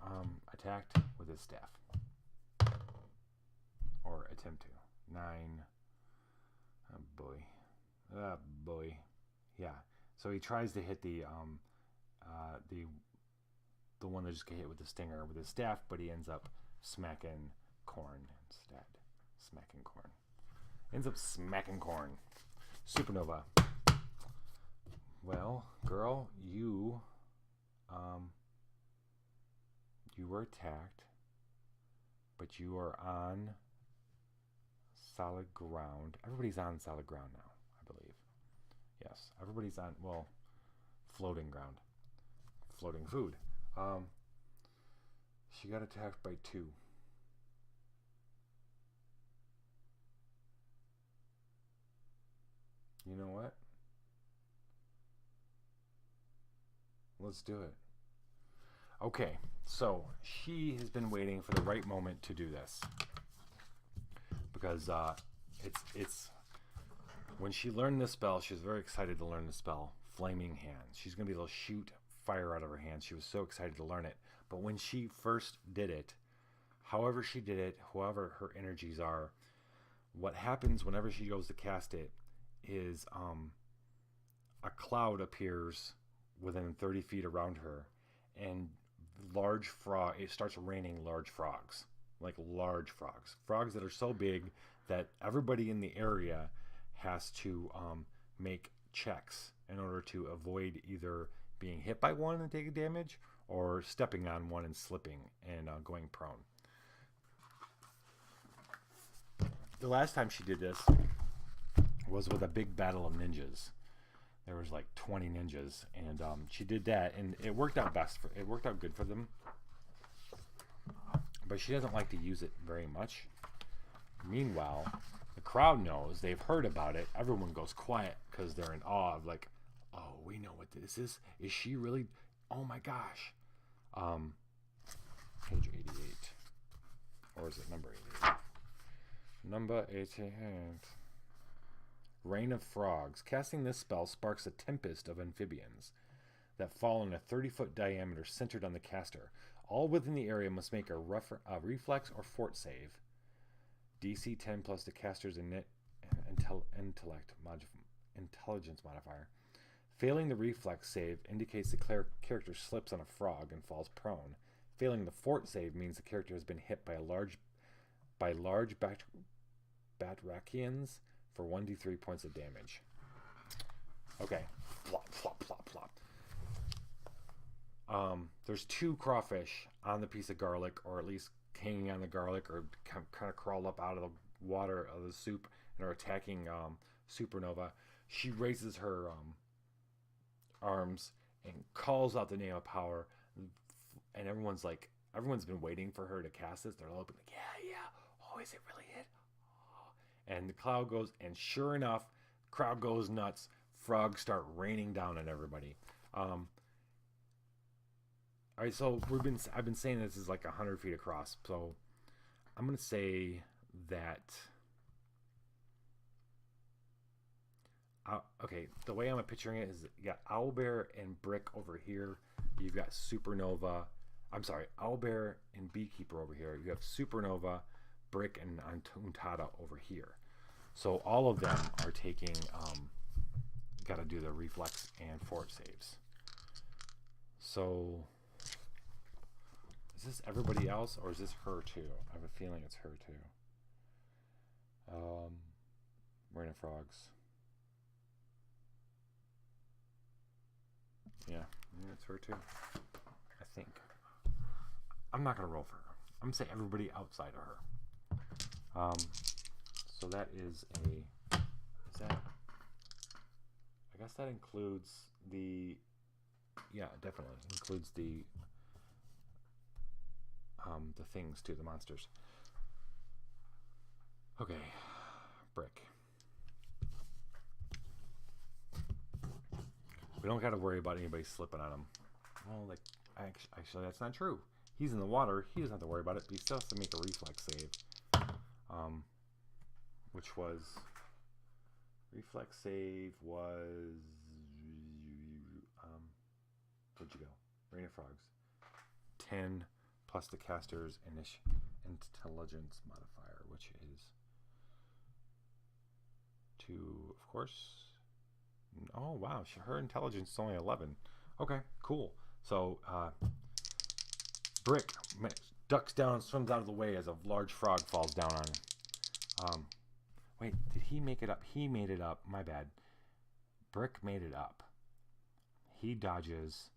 attacked with his staff, or attempt to. 9. Oh boy, yeah. So he tries to hit the one that just got hit with the stinger with his staff, but he ends up smacking corn instead. Ends up smacking corn. Supernova. Well, girl, you were attacked, but you are on solid ground. Everybody's on solid ground now, I believe. Yes, everybody's on, well, floating ground. Floating food. She got attacked by 2. You know what? Let's do it. Okay, so she has been waiting for the right moment to do this, because it's when she learned this spell, she was very excited to learn the spell, Flaming Hands. She's gonna be able to shoot fire out of her hands. She was so excited to learn it. But when she first did it, however she did it, however her energies are, what happens whenever she goes to cast it is a cloud appears within 30 feet around her, and it starts raining large frogs, like large frogs that are so big that everybody in the area has to make checks in order to avoid either being hit by one and taking damage, or stepping on one and slipping and going prone. The last time she did this was with a big battle of ninjas. There was like 20 ninjas, and she did that, and it worked out good for them. But she doesn't like to use it very much. Meanwhile, the crowd knows. They've heard about it. Everyone goes quiet because they're in awe of, like, oh, we know what this is. Is she really? Oh my gosh. Page 88. Or is it number 88? Number 88. Rain of Frogs. Casting this spell sparks a tempest of amphibians that fall in a 30-foot diameter centered on the caster. All within the area must make a reflex or fort save. DC 10 plus the caster's intelligence modifier. Failing the reflex save indicates the character slips on a frog and falls prone. Failing the fort save means the character has been hit by large batrachians for 1d3 points of damage. Okay. Flop, flop, flop, flop. There's 2 crawfish on the piece of garlic, or at least hanging on the garlic, or kind of crawled up out of the water of the soup and are attacking Supernova. She raises her arms and calls out the name of power, and everyone's been waiting for her to cast this. They're all open, like, yeah. Oh, is it really it? And the cloud goes, and sure enough, crowd goes nuts. Frogs start raining down on everybody. All right, so I've been saying this is like 100 feet across. So I'm gonna say that. Okay, the way I'm picturing it is you got Owlbear and Brick over here. You've got Supernova. I'm sorry, Owlbear and Beekeeper over here. You have Supernova, Brick, and Untitled over here. So all of them are taking, got to do the reflex and fort saves. So is this everybody else, or is this her too? I have a feeling it's her too. Rain of Frogs. Yeah, it's her too. I think. I'm not gonna roll for her. I'm gonna say everybody outside of her. So that is I guess that includes the Yeah, definitely includes the things too, the monsters. Okay, brick. We don't got to worry about anybody slipping on him. Well, like actually, that's not true. He's in the water. He doesn't have to worry about it. But he still has to make a reflex save, which was reflex save was where'd you go? Rain of Frogs. 10 plus the caster's intelligence modifier, which is 2, of course. Oh wow, her intelligence is only 11. Okay, cool. So Brick ducks down, swims out of the way as a large frog falls down on him. Wait, did he make it up? He made it up. My bad. Brick made it up. He dodges.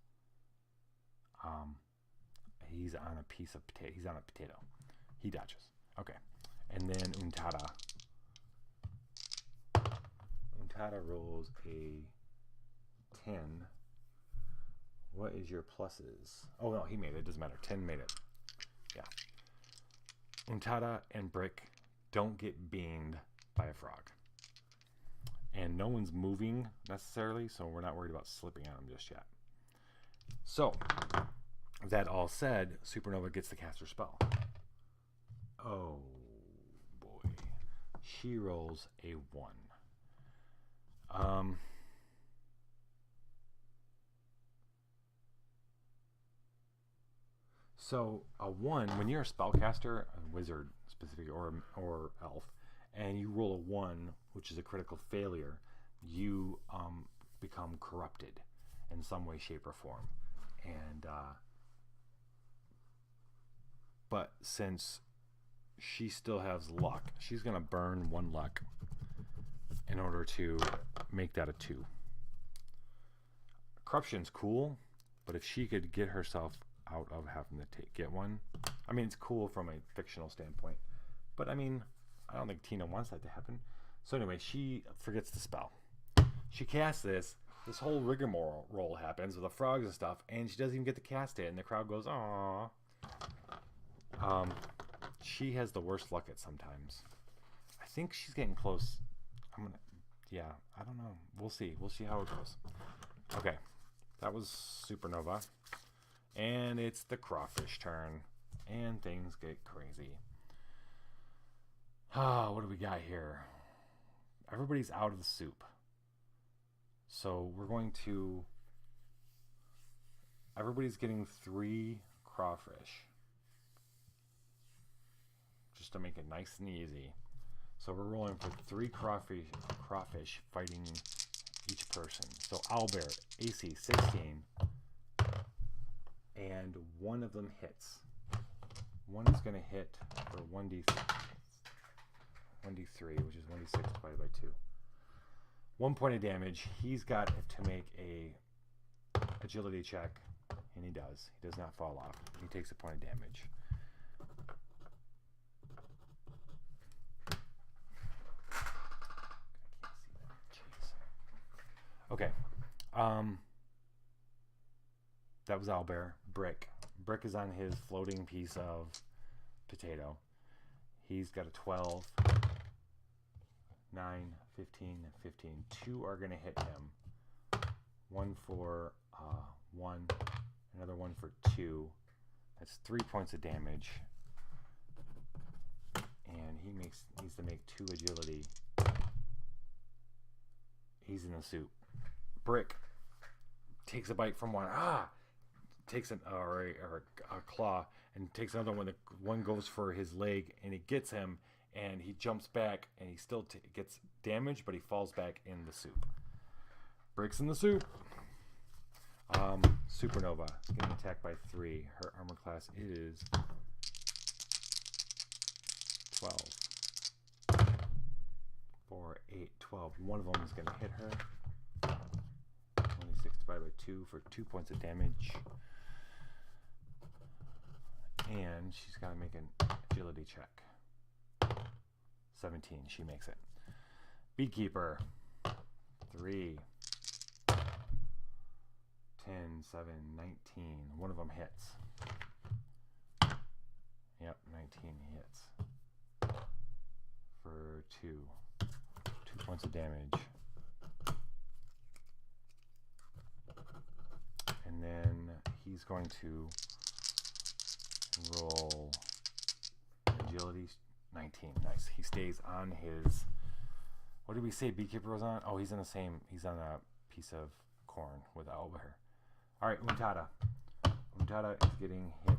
He's on a piece of potato. He's on a potato. He dodges. Okay. And then Untada rolls a 10. What is your pluses? Oh, no, he made it. It doesn't matter. 10 made it. Yeah. Untada and Brick don't get beamed by a frog. And no one's moving necessarily, so we're not worried about slipping on them just yet. So, that all said, Supernova gets the caster spell. Oh, boy. She rolls a 1. So a 1, when you're a spellcaster, a wizard specifically, or elf, and you roll a 1, which is a critical failure, you become corrupted in some way, shape, or form. And but since she still has luck, she's gonna burn 1 luck in order to make that a 2. Corruption's cool, but if she could get herself out of having to get 1, I mean, it's cool from a fictional standpoint, but I mean, I don't think Tina wants that to happen. So anyway, she forgets the spell. She casts this whole rigmarole happens with the frogs and stuff, and she doesn't even get to cast it, and the crowd goes, "Aww." She has the worst luck at sometimes. I think she's getting close. Yeah, I don't know. We'll see how it goes. Okay, that was Supernova. And it's the Crawfish turn. And things get crazy. What do we got here? Everybody's out of the soup. So we're going to... Everybody's getting 3 crawfish. Just to make it nice and easy. So we're rolling for 3 crawfish fighting each person. So Owlbear, AC 16. And one of them hits. One is going to hit for 1d3, which is 1d6 divided by 2. 1 point of damage. He's got to make a agility check, and he does. He does not fall off. He takes a point of damage. Okay. That was Owlbear. Brick. Brick is on his floating piece of potato. He's got a 12, 9, 15, and 15. 2 are going to hit him. 1 for 1, another 1 for 2. That's 3 points of damage. And he needs to make 2 agility. He's in the soup. Brick takes a bite from one. Takes a claw and takes another one. One goes for his leg and it gets him, and he jumps back and he still gets damaged, but he falls back in the soup. Brick's in the soup. Supernova getting attacked by 3. Her armor class is 12. 4, 8, 12. One of them is going to hit her. 26 divided by 2 for 2 points of damage. And she's got to make an agility check. 17. She makes it. Beekeeper. 3. 10, 7, 19. One of them hits. Yep, 19 hits. For 2. 2 points of damage. And then he's going to roll agility. 19. Nice. He stays on his... What did we say Beekeeper was on? Oh, he's on the same... He's on a piece of corn with owlbear. Alright, Untada. Untada is getting hit.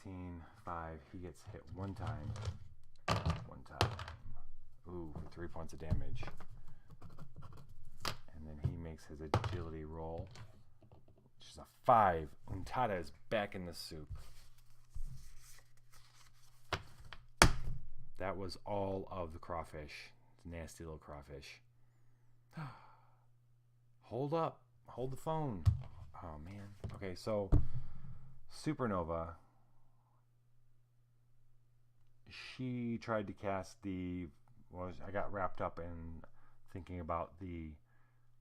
$16.5. He gets hit one time. One time. Ooh, for 3 points of damage. And then he makes his agility roll, which is a 5. Untada is back in the soup. That was all of the crawfish. Nasty little crawfish. Hold up. Hold the phone. Oh, man. Okay, so Supernova. She tried to cast the... Well, I got wrapped up in thinking about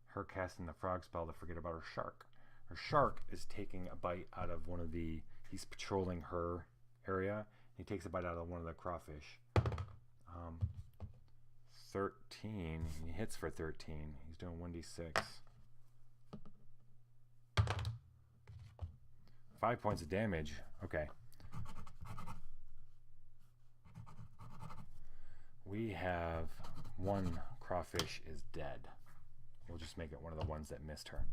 her casting the frog spell to forget about her shark. Her shark is taking a bite out of one of the... He's patrolling her area. He takes a bite out of one of the crawfish. 13. He hits for 13. He's doing 1d6. 5 points of damage. Okay. We have one crawfish is dead. We'll just make it one of the ones that missed her.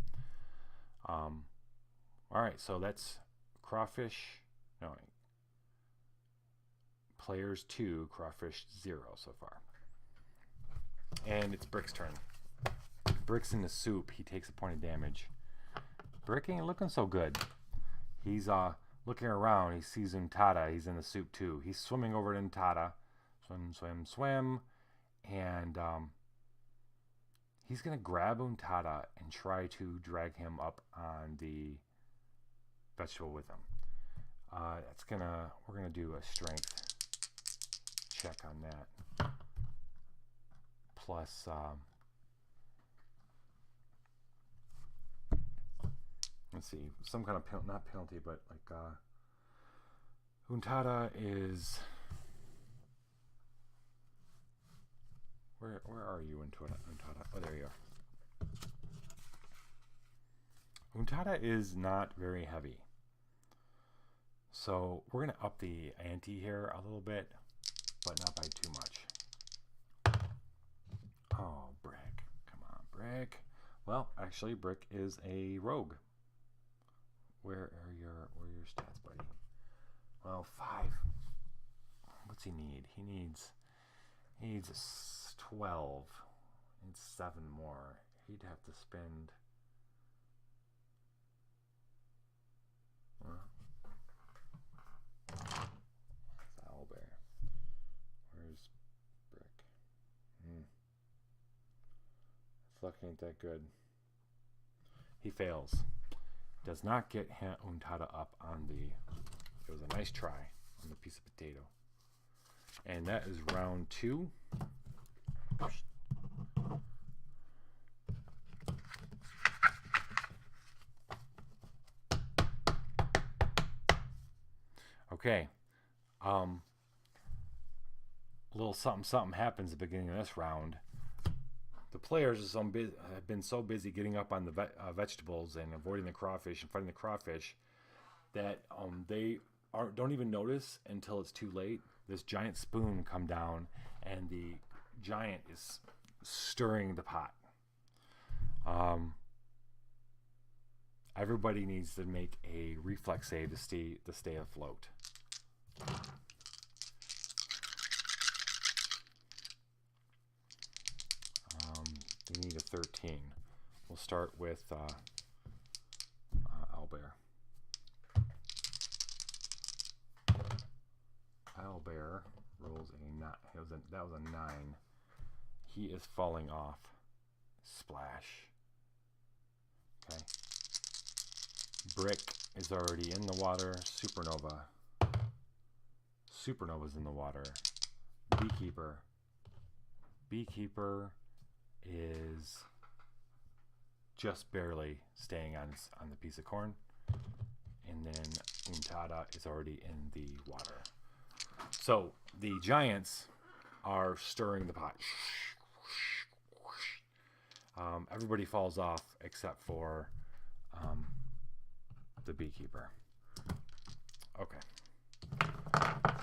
All right, so that's crawfish. No, players 2, crawfish 0 so far. And it's Brick's turn. Brick's in the soup. He takes a point of damage. Brick ain't looking so good. He's looking around. He sees Untada. He's in the soup too. He's swimming over to Untada. Swim, swim, swim. And he's going to grab Untada and try to drag him up on the vegetable with him. We're going to do a strength check on that. Plus, let's see, some kind of not penalty, but like Untada is... Where are you, Untada? Oh, there you are. Untada is not very heavy. So we're going to up the ante here a little bit, but not by too much. Oh, Brick. Come on, Brick. Well, actually, Brick is a rogue. Where are your stats, buddy? Well, 5. What's he need? He needs 12. He needs 7 more. He'd have to spend... Owlbear. Where's Brick? His luck ain't that good. He fails. Does not get Untada up on the... It was a nice try on the piece of potato. And that is round 2. Okay. A little something happens at the beginning of this round. The players have been so busy getting up on the vegetables and avoiding the crawfish and fighting the crawfish that they don't even notice until it's too late. This giant spoon come down and the giant is stirring the pot. Everybody needs to make a reflex save to stay afloat. We need a 13. We'll start with Owlbear. Owlbear rolls a 9. That was a 9. He is falling off. Splash. Okay. Brick is already in the water. Supernova's in the water. Beekeeper Beekeeper is just barely staying on the piece of corn, and then Untada is already in the water. So the giants are stirring the pot. Everybody falls off except for the Beekeeper. Okay.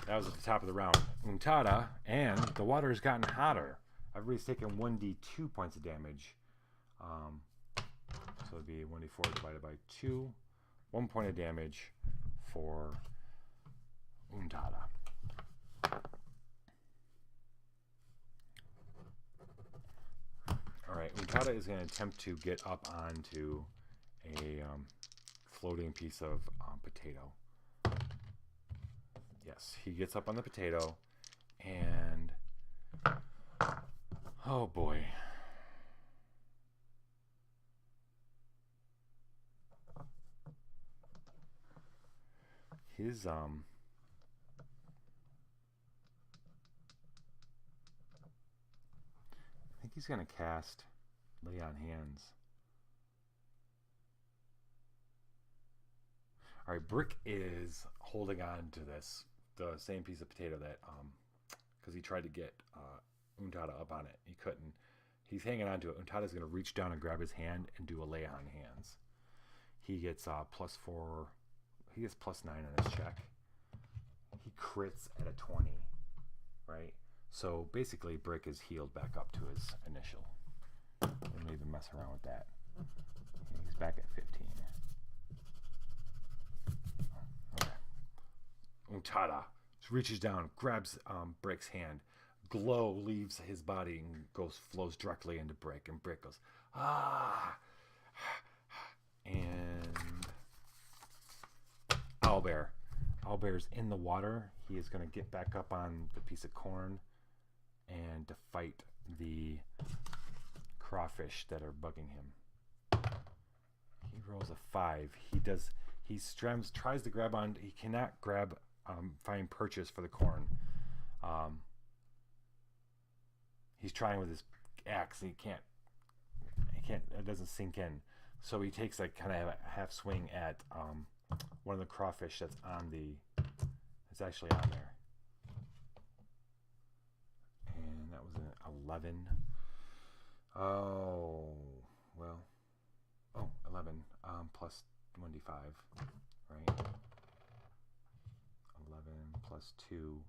That was at the top of the round. Untada, and the water has gotten hotter. Everybody's taking 1d2 points of damage. So it'd be 1d4 divided by 2. 1 point of damage for Untada. Alright, Untada is going to attempt to get up onto a floating piece of potato. Yes, he gets up on the potato, and oh boy. His I think he's gonna cast Lay on Hands. All right, Brick is holding on to the same piece of potato that because he tried to get Untada up on it. He couldn't. He's hanging on to it. Untada's gonna reach down and grab his hand and do a Lay on Hands. He gets +4. He gets +9 on his check. He crits at a 20, right? So basically, Brick is healed back up to his initial. Don't even mess around with that. He's back at 15. Okay. Untada reaches down, grabs Brick's hand. Glow leaves his body and flows directly into Brick, and Brick goes, ah! And Owlbear's in the water. He is going to get back up on the piece of corn and to fight the crawfish that are bugging him. He rolls a 5. He tries to grab on. He cannot find purchase for the corn. He's trying with his axe. He can't. It doesn't sink in. So he takes like kind of a half swing at one of the crawfish that's on it's actually on there. And that was an 11. Oh, well. Oh, 11 plus 1d5, right? 11 plus 2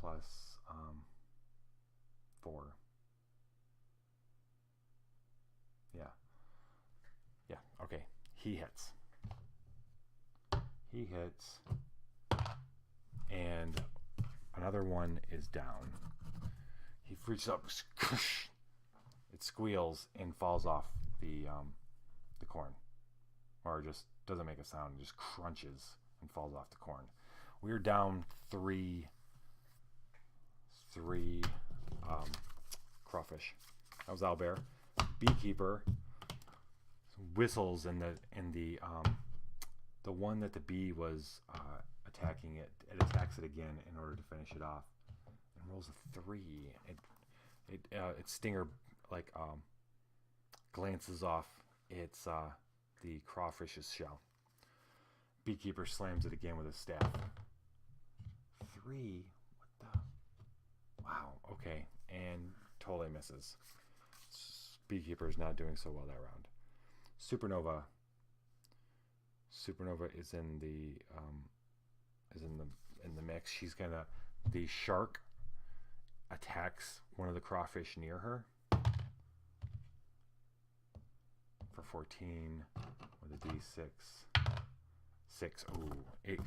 plus 4. Yeah, okay. He hits. And another one is down. He reaches up, it squeals and falls off the corn, or just doesn't make a sound, it just crunches and falls off the corn. We're down three crawfish. That was Owlbear. Beekeeper whistles in the one that the bee was attacking it. It attacks it again in order to finish it off, and rolls a 3. Its stinger glances off the crawfish's shell. Beekeeper slams it again with his staff. 3. What the? Wow. Okay, and totally misses. Beekeeper's not doing so well that round. Supernova is in the mix. The shark attacks one of the crawfish near her for 14 with a d6. 6. Ooh, it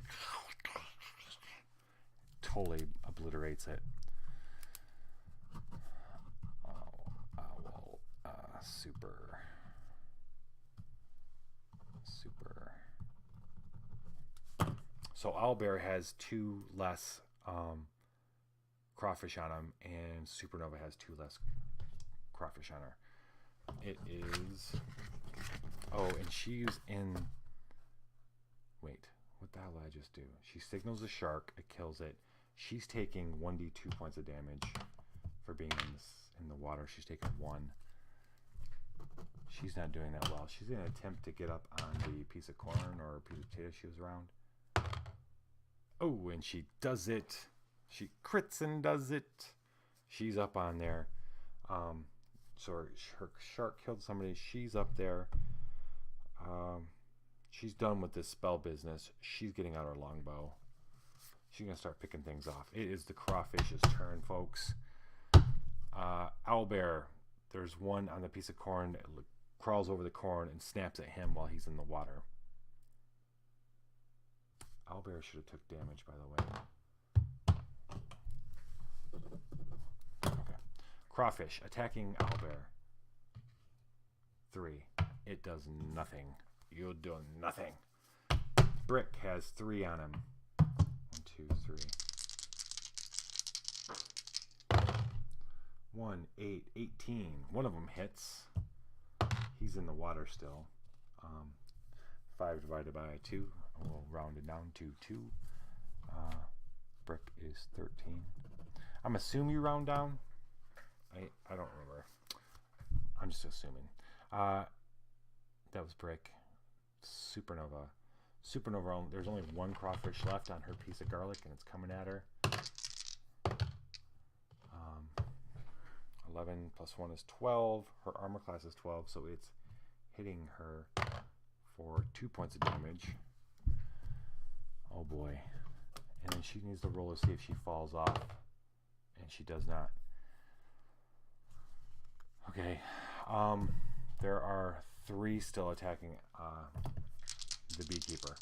totally obliterates it. Super. So Owlbear has 2 less crawfish on him, and Supernova has 2 less crawfish on her. It is. Oh, and she's in. Wait, what the hell did I just do? She signals the shark. It kills it. She's taking 1d2 points of damage for being in the water. She's taken 1. She's not doing that well. She's going to attempt to get up on the piece of corn or piece of potato she was around. Oh, and she does it. She crits and does it. She's up on there. So her shark killed somebody. She's up there. She's done with this spell business. She's getting out her longbow. She's going to start picking things off. It is the crawfish's turn, folks. Owlbear. There's one on the piece of corn that crawls over the corn and snaps at him while he's in the water. Owlbear should have took damage, by the way. Okay. Crawfish attacking owlbear. 3. It does nothing. You're doing nothing. Brick has 3 on him. 1, 2, 3. 1, 8, 18. One of them hits. He's in the water still. 5 divided by 2. We'll round it down to 2. Brick is 13. I'm assuming you round down. I don't remember. I'm just assuming. That was Brick. Supernova. Supernova, there's only 1 crawfish left on her piece of garlic, and it's coming at her. 11 plus 1 is 12. Her armor class is 12, so it's hitting her for 2 points of damage. Oh boy. And then she needs to roll to see if she falls off. And she does not. Okay. There are 3 still attacking the Beekeeper.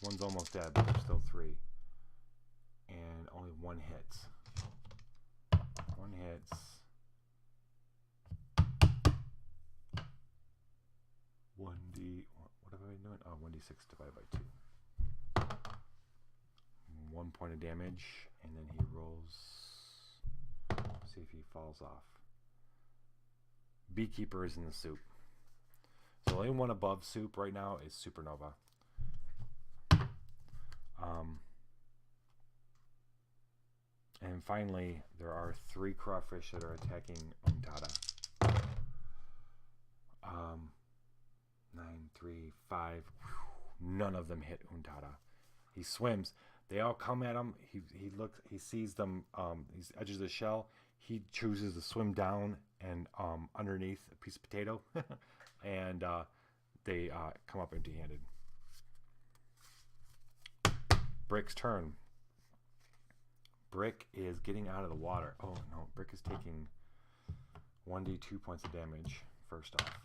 One's almost dead, but there's still 3. And only 1 hits. 1 hits. 1d. What have I been doing? Oh, 1d6 divided by 2. 1 point of damage, and then he rolls. See if he falls off. Beekeeper is in the soup. So the only one above soup right now is Supernova. And finally, there are 3 crawfish that are attacking Untada. 9, 3, 5. None of them hit Untada. He swims. They all come at him. He looks. He sees them. These edges of the shell. He chooses to swim down and underneath a piece of potato, and they come up empty-handed. Brick's turn. Brick is getting out of the water. Oh no, Brick is taking 1d2 points of damage first off.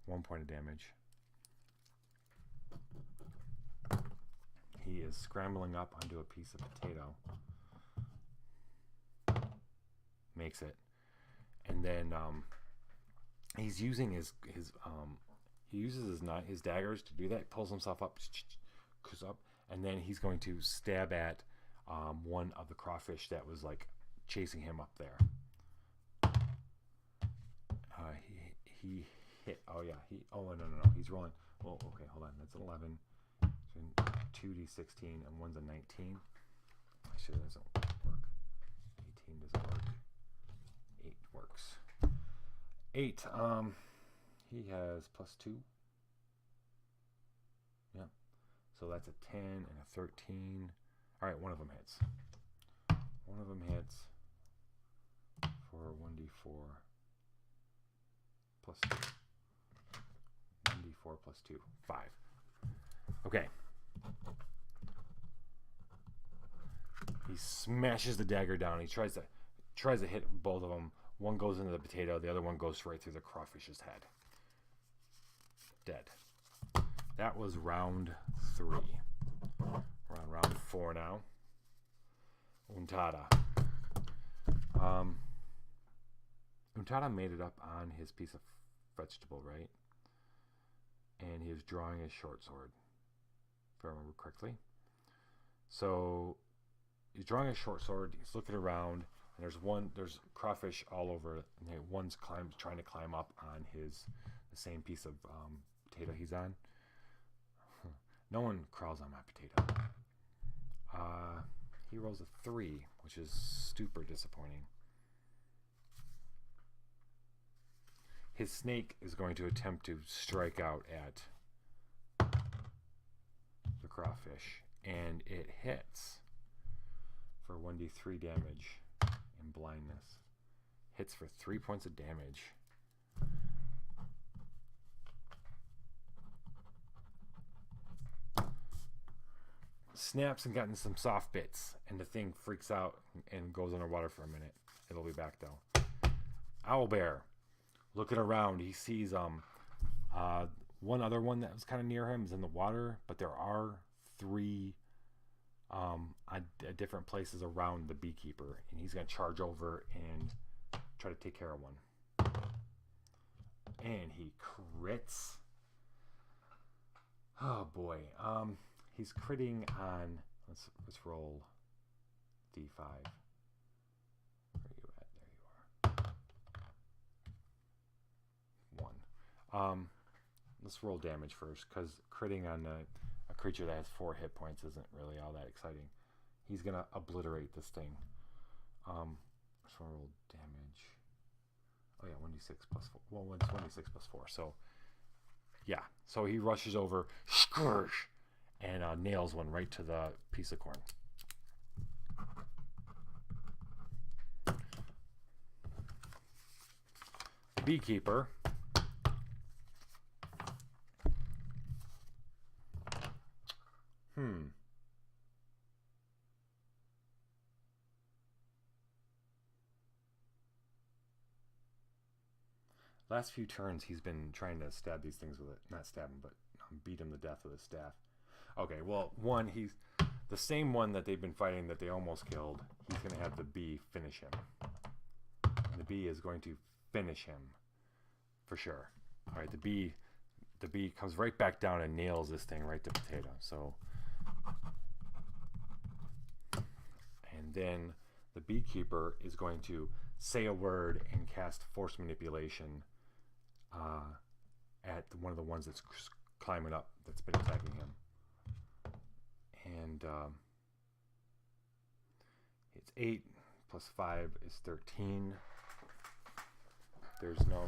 1 point of damage. He is scrambling up onto a piece of potato. Makes it. And then he's using his he uses his daggers to do that. He pulls himself up, and then he's going to stab at one of the crawfish that was like chasing him up there. He hit. Oh yeah. No. He's rolling. Well, okay. Hold on. That's an 11. 2d16 and one's a 19. Actually, that doesn't work. 18 doesn't work. 8 works. 8. He has +2. Yeah. So that's a 10 and a 13. All right, one of them hits. One of them hits for 1d4 +2. 1d4 +2. 5. Okay. He smashes the dagger down. He tries to hit both of them. One goes into the potato. The other one goes right through the crawfish's head. Dead. That was round 3. We're on round 4 now. Untada. Untada made it up on his piece of vegetable, right? And he was drawing his short sword, if I remember correctly. So he's drawing a short sword. He's looking around, and there's crawfish all over. And one's trying to climb up on the same piece of potato he's on. No one crawls on my potato. He rolls a 3. which is super disappointing. His snake is going to attempt to strike out at the crawfish, and it hits for 1d3 damage and blindness. Hits for 3 points of damage. Snaps and gotten some soft bits, and the thing freaks out and goes underwater for a minute. It'll be back though. Owlbear, looking around, he sees one other one that was kind of near him is in the water, but there are 3 at different places around the Beekeeper, and he's gonna charge over and try to take care of one. And he crits. Oh boy. He's critting on. Let's roll D5. Where are you at? There you are. 1. Let's roll damage first, because critting on a creature that has 4 hit points isn't really all that exciting. He's gonna obliterate this thing. Let's roll damage. Oh yeah, 1d6 plus 4. Well, it's 1d6 plus 4. So yeah. So he rushes over, squish, and nails one right to the piece of corn. Beekeeper last few turns he's been trying to stab these things with it. Not stab him, but beat him to death with his staff. Okay, well, one, he's the same one that they've been fighting that they almost killed. He's going to have the bee finish him. And the bee is going to finish him for sure. All right, the bee comes right back down and nails this thing right to potato. So, and then the Beekeeper is going to say a word and cast force manipulation at one of the ones that's climbing up that's been attacking him. And it's 8 plus 5 is 13. He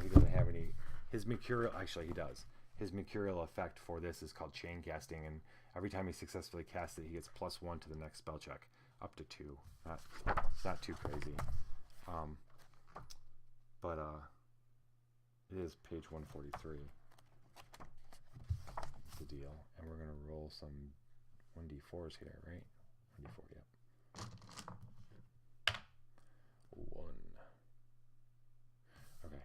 doesn't have any. His mercurial, actually he does. His mercurial effect for this is called chain casting, and every time he successfully casts it, he gets +1 to the next spell check, up to 2. Not too crazy. But it is page 143. The deal, and we're gonna roll some 1d4s here, right? 1d4, yeah. 1. Okay.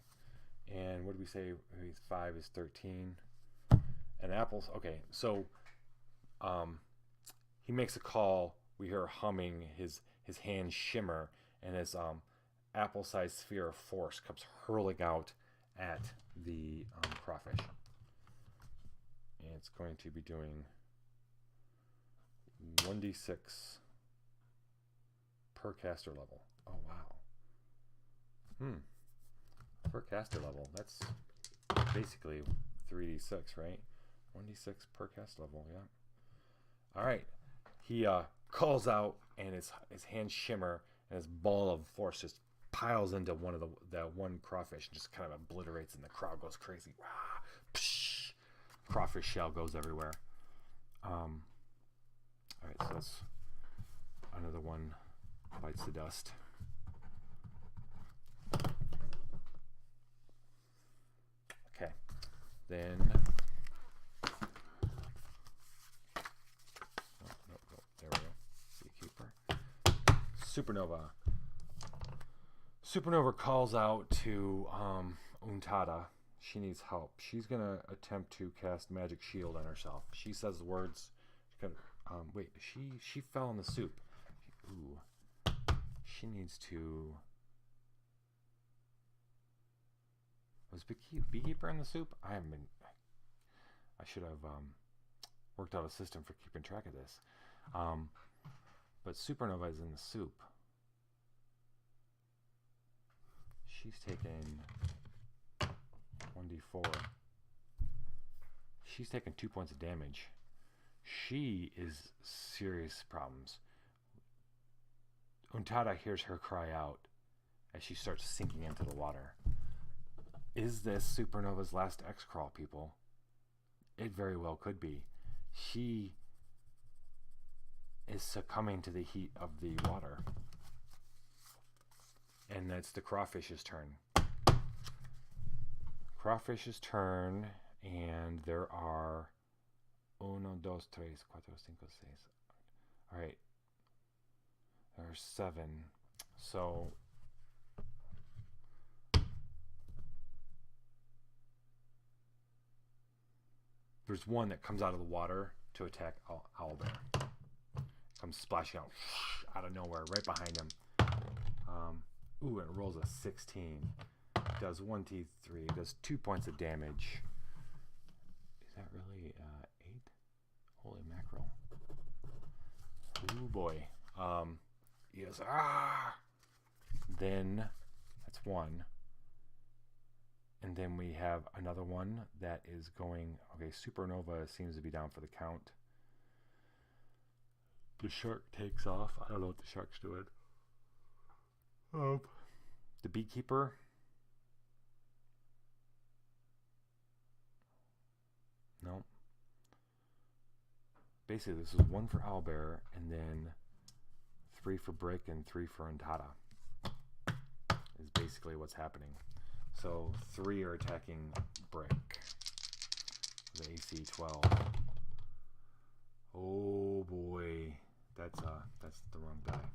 And what did we say? 5 is 13. And apples. Okay, so he makes a call. We hear humming. His hands shimmer, and his apple-sized sphere of force comes hurling out at the crawfish. And it's going to be doing 1d6 per caster level. Oh, wow. Per caster level. That's basically 3d6, right? 1d6 per caster level, yeah. All right. He calls out, and his hands shimmer, and his ball of force just piles into one of that one crawfish and just kind of obliterates, and the crowd goes crazy. Psh! Crawfish shell goes everywhere. All right, so that's another one bites the dust. Okay, then no, there we go. Beekeeper. Supernova calls out to Untada. She needs help. She's gonna attempt to cast Magic Shield on herself. She says the words. She's gonna, wait, she fell in the soup. She needs to. Was Beekeeper in the soup? I should have worked out a system for keeping track of this. But Supernova is in the soup. She's taken 1d4. She's taken 2 points of damage. She is serious problems. Untada hears her cry out as she starts sinking into the water. Is this Supernova's last X-Crawl, people? It very well could be. She is succumbing to the heat of the water. And it's the Crawfish's turn. Crawfish's turn, and there are 1, 2, 3, 4, 5, 6. Alright. There are 7. So there's one that comes out of the water to attack Owlbear. Comes splashing out of nowhere, right behind him. Ooh, and it rolls a 16. Does 1d3. Does 2 points of damage. Is that really 8? Holy mackerel. Ooh, boy. He goes, ah! Then, that's 1. And then we have another one that is going... Okay, Supernova seems to be down for the count. The shark takes off. I don't know what the shark's doing. The Beekeeper. No. Basically, this is 1 for Owlbear, and then 3 for Brick and 3 for Untada. Is basically what's happening. So 3 are attacking Brick. The AC 12. Oh boy, that's the wrong die.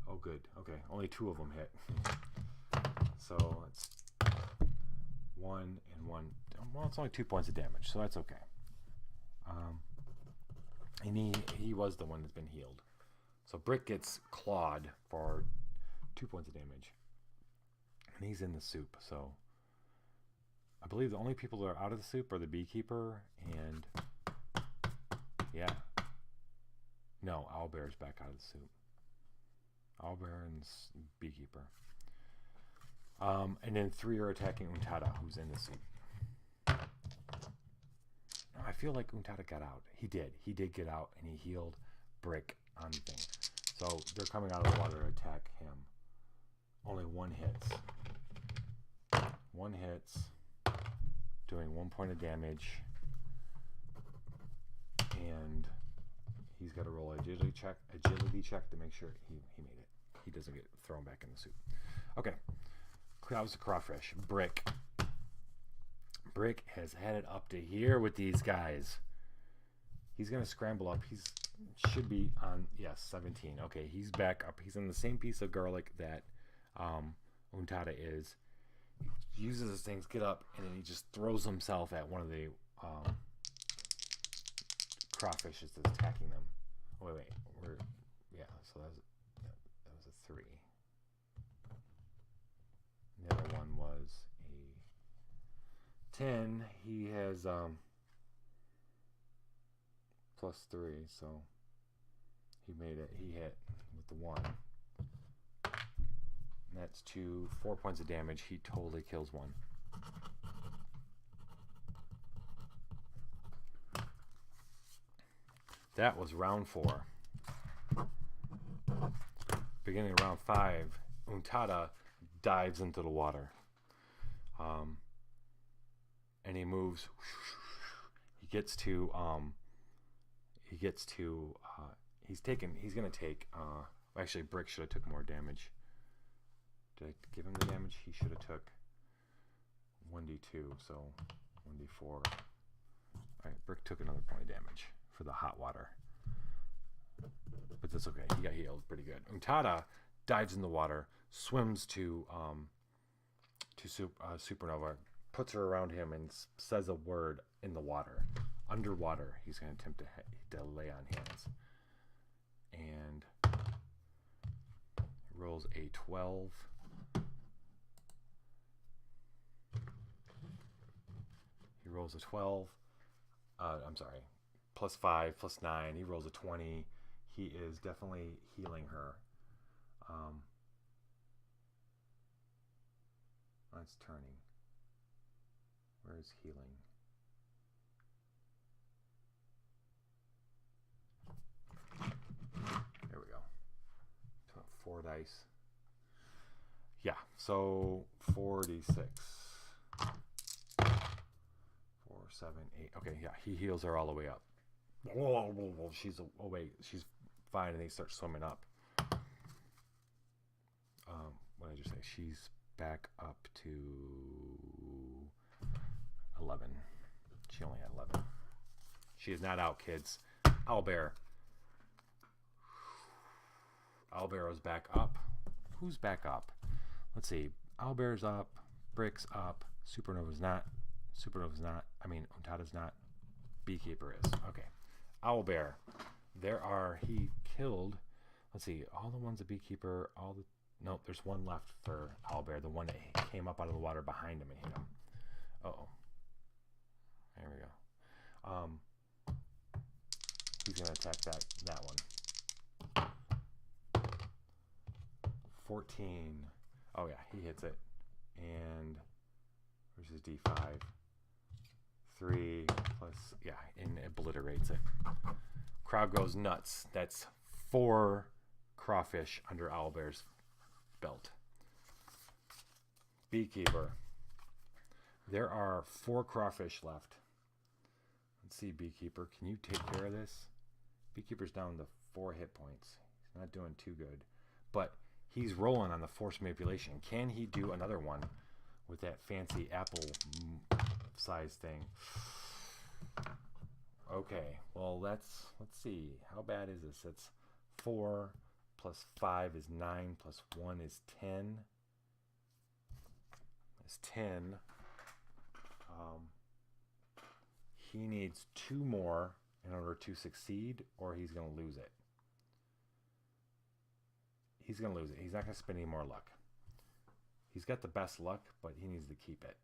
Oh good. Okay, only 2 of them hit. So it's 1 and 1. Well, it's only 2 points of damage, so that's okay. And he was the one that's been healed. So Brick gets clawed for 2 points of damage. And he's in the soup, so I believe the only people that are out of the soup are the Beekeeper and yeah. No, Owlbear's back out of the soup. Owlbear and Beekeeper. And then 3 are attacking Untada, who's in the soup. I feel like Untada got out. He did. He did get out, and he healed Brick on the thing. So they're coming out of the water to attack him. Only 1 hits. 1 hits, doing 1 point of damage, and he's got to roll an agility check to make sure he made it. He doesn't get thrown back in the soup. Okay, that was the Crawfish. Brick has headed up to here with these guys. He's gonna scramble up. Should be on 17. Okay, he's back up. He's on the same piece of garlic that Untada is. He uses his things, get up, and then he just throws himself at one of the Crawfishes that's attacking them. Oh, wait. So that was a 3. The other one was a 10. He has +3, so he made it. He hit with the 1. That's 4 points of damage. He totally kills one. That was round 4. Beginning of round 5, Untada dives into the water. And he moves. He's gonna take, actually Brick should have took more damage. Did I give him the damage? He should have took 1d2, so 1d4. Alright, Brick took another point of damage for the hot water. But that's okay. He got healed pretty good. Untada dives in the water, swims to Supernova, puts her around him, and says a word in the water. Underwater, he's going to attempt to lay on hands. And he rolls a 12. He rolls a 12. I'm sorry. +5, +9. He rolls a 20. He is definitely healing her. It's turning. Where is healing? There we go. dice. Yeah, so 46. 4, 7, 8. Okay, yeah, he heals her all the way up. She's away. She's fine, and they start swimming up. What did I just say? She's back up to 11. She only had 11. She is not out, kids. Owlbear. Owlbear is back up. Who's back up? Let's see. Owlbear's up. Brick's up. Supernova's not. Supernova's not. I mean, Untada's not. Beekeeper is. Okay. Owlbear. He killed, let's see, all the ones, the Beekeeper, nope, there's one left for Owlbear. The one that came up out of the water behind him and hit him. Uh-oh. There we go. He's going to attack that one. 14. Oh, yeah, he hits it. And where's his D5? 3 plus, yeah, and obliterates it. Crowd goes nuts. That's 4 crawfish under Owlbear's belt. Beekeeper. There are 4 crawfish left. Let's see, Beekeeper. Can you take care of this? Beekeeper's down to 4 hit points. He's not doing too good. But he's rolling on the force manipulation. Can he do another one with that fancy apple size thing? Okay, well, let's see. How bad is this? It's 4 plus 5 is 9 plus 1 is 10. It's 10. He needs 2 more in order to succeed, or he's going to lose it. He's going to lose it. He's not going to spend any more luck. He's got the best luck, but he needs to keep it.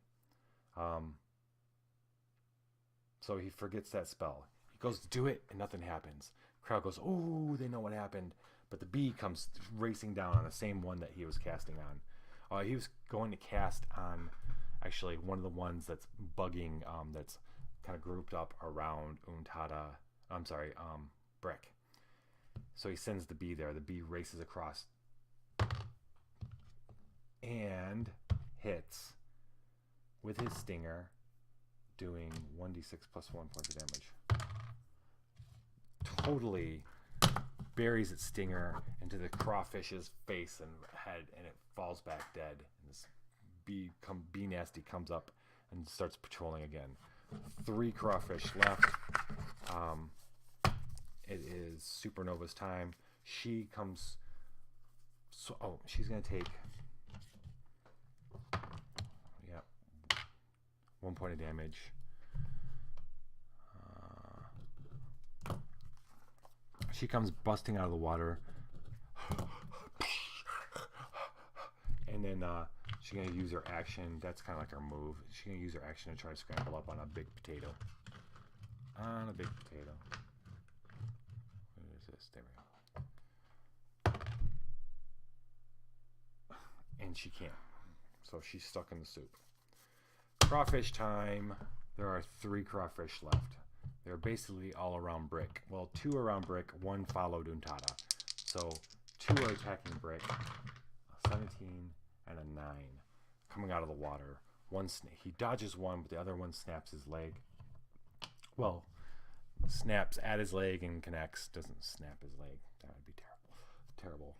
So he forgets that spell. He goes to do it, and nothing happens. Crowd goes, oh, they know what happened. But the bee comes racing down on the same one that he was casting on. He was going to cast on, actually, one of the ones that's bugging, that's kind of grouped up around Brick. So he sends the bee there. The bee races across and hits with his stinger, doing 1d6 plus 1 point of damage. Totally buries its stinger into the crawfish's face and head, and it falls back dead. And this bee nasty comes up and starts patrolling again. 3 crawfish left. It is Supernova's time. She comes. She's gonna take. Yeah, 1 point of damage. She comes busting out of the water, and then she's gonna use her action. That's kind of like her move. She's gonna use her action to try to scramble up on a big potato. On a big potato. What is this? There we go. And she can't. So she's stuck in the soup. Crawfish time. There are 3 crawfish left. They're basically all around Brick. Well, 2 around Brick, 1 followed Untada. So 2 are attacking Brick. A 17 and a 9 coming out of the water. He dodges one, but the other one snaps his leg. Well, snaps at his leg and connects. Doesn't snap his leg. That would be terrible. Terrible.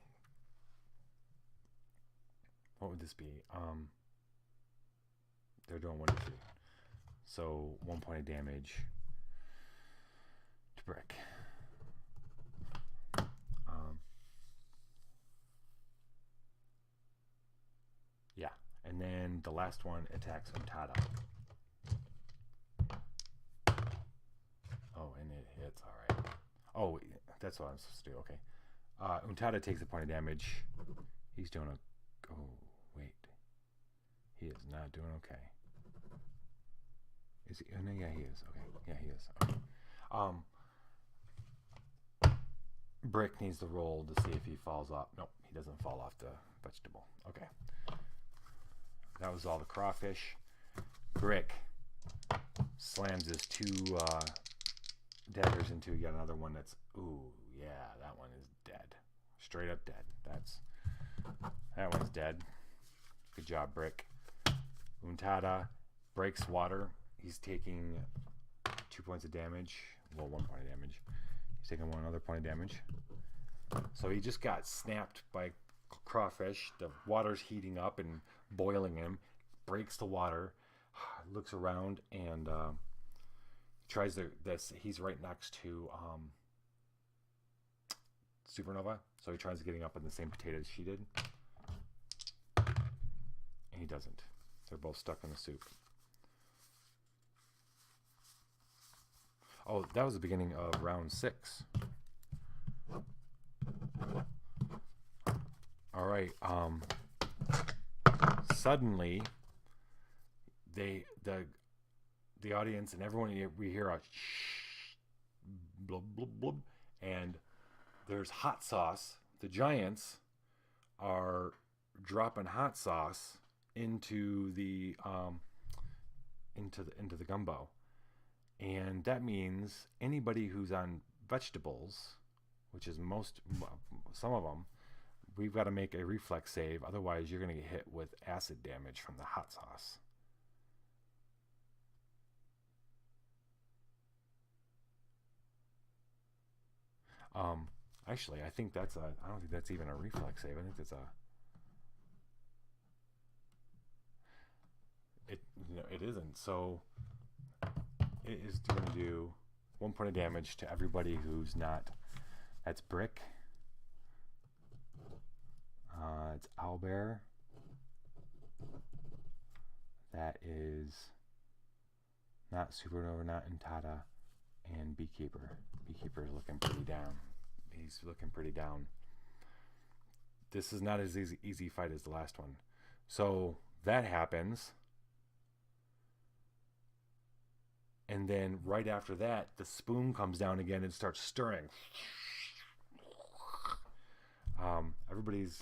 What would this be? They're doing 1d3. So 1 point of damage to Brick. Yeah, and then the last one attacks Untada. Oh, and it hits. All right. Oh, that's what I'm supposed to do. Okay. Untada takes a point of damage. He's doing a. Oh, wait. He is not doing okay. Is he? Oh, no, yeah, he is. Okay. Yeah, he is. Okay. Brick needs to roll to see if he falls off. Nope, he doesn't fall off the vegetable. Okay. That was all the crawfish. Brick slams his 2 daggers into yet another one that's, ooh, yeah, that one is dead. Straight up dead. That's That one's dead. Good job, Brick. Untada breaks water. He's taking 2 points of damage. Well, 1 point of damage. He's taking one other point of damage. So he just got snapped by Crawfish. The water's heating up and boiling him. Breaks the water. Looks around and tries to. He's right next to Supernova. So he tries getting up in the same potatoes she did. And he doesn't. They're both stuck in the soup. Oh, that was the beginning of round 6. All right. Suddenly, the audience and everyone, we hear a shh, blub blub blub, and there's hot sauce. The giants are dropping hot sauce into the gumbo. And that means anybody who's on vegetables, which is some of them, we've got to make a reflex save. Otherwise, you're going to get hit with acid damage from the hot sauce. Actually, I think I don't think that's even a reflex save. I think that's it isn't. So it is going to do 1 point of damage to everybody who's not. That's Brick. It's Owlbear. That is not Supernova, not Untada, and Beekeeper. Beekeeper is looking pretty down. He's looking pretty down. This is not as easy fight as the last one. So that happens. And then right after that, the spoon comes down again and starts stirring. Everybody's...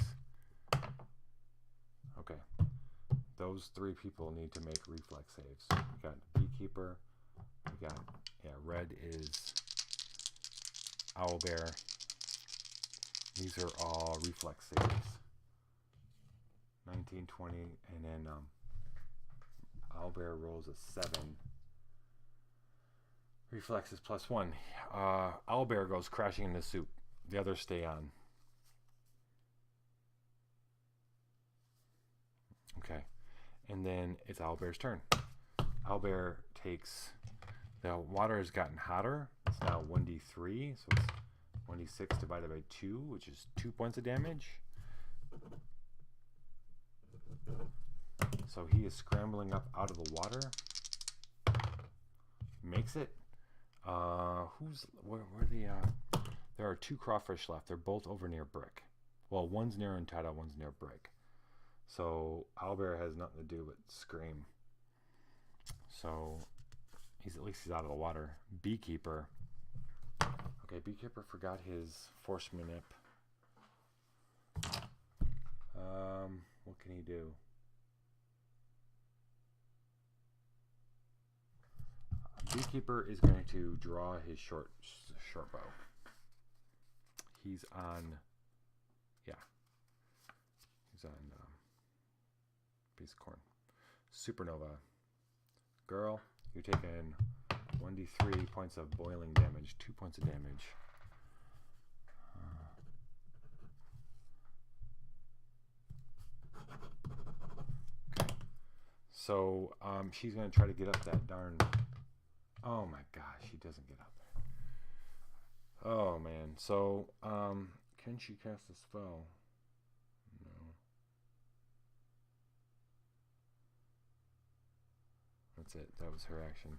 Okay. Those 3 people need to make reflex saves. We got Beekeeper. We got... Yeah, red is Owlbear. These are all reflex saves. 19, 20, and then Owlbear rolls a 7. Reflex is +1. Owlbear goes crashing in the soup. The others stay on. Okay. And then it's Owlbear's turn. Owlbear takes... The water has gotten hotter. It's now 1d3, so it's 1d6 divided by 2, which is 2 points of damage. So he is scrambling up out of the water. Makes it. There are 2 crawfish left. They're both over near Brick. Well, one's near Untitled, one's near Brick. So Owlbear has nothing to do but scream. So at least he's out of the water. Beekeeper. Okay, Beekeeper forgot his force manip. What can he do? Beekeeper is going to draw his short bow. He's on, yeah. He's on piece of corn. Supernova. Girl, you're taking 1d3 points of boiling damage, 2 points of damage. Okay. So she's going to try to get up that darn... Oh my gosh, she doesn't get up there. Oh man. So, can she cast a spell? No. That's it. That was her action.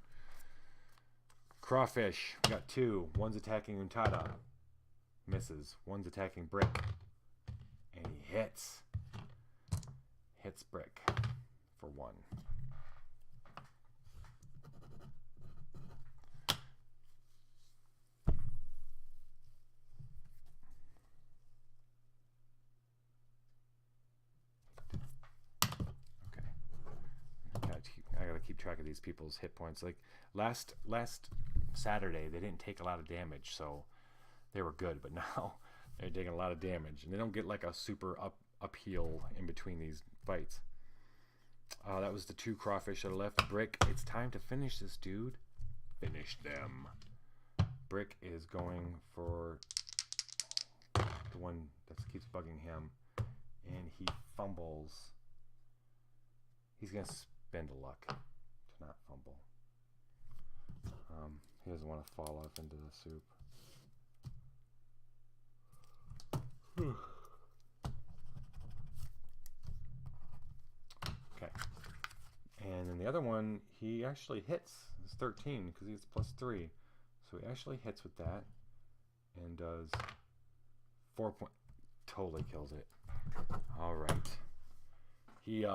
Crawfish. We got 2. One's attacking Untada. Misses. One's attacking Brick. And he hits. Hits Brick for 1. I gotta keep track of these people's hit points. Like last Saturday, they didn't take a lot of damage, so they were good. But now they're taking a lot of damage, and they don't get like a super upheal in between these fights. That was the 2 crawfish that are left. Brick, it's time to finish this, dude. Finish them. Brick is going for the one that keeps bugging him, and he fumbles. He's going to spend a luck to not fumble. He doesn't want to fall off into the soup. Okay. And then the other one, he actually hits. It's 13 because he's +3. So he actually hits with that and does 4 point. Totally kills it. All right. He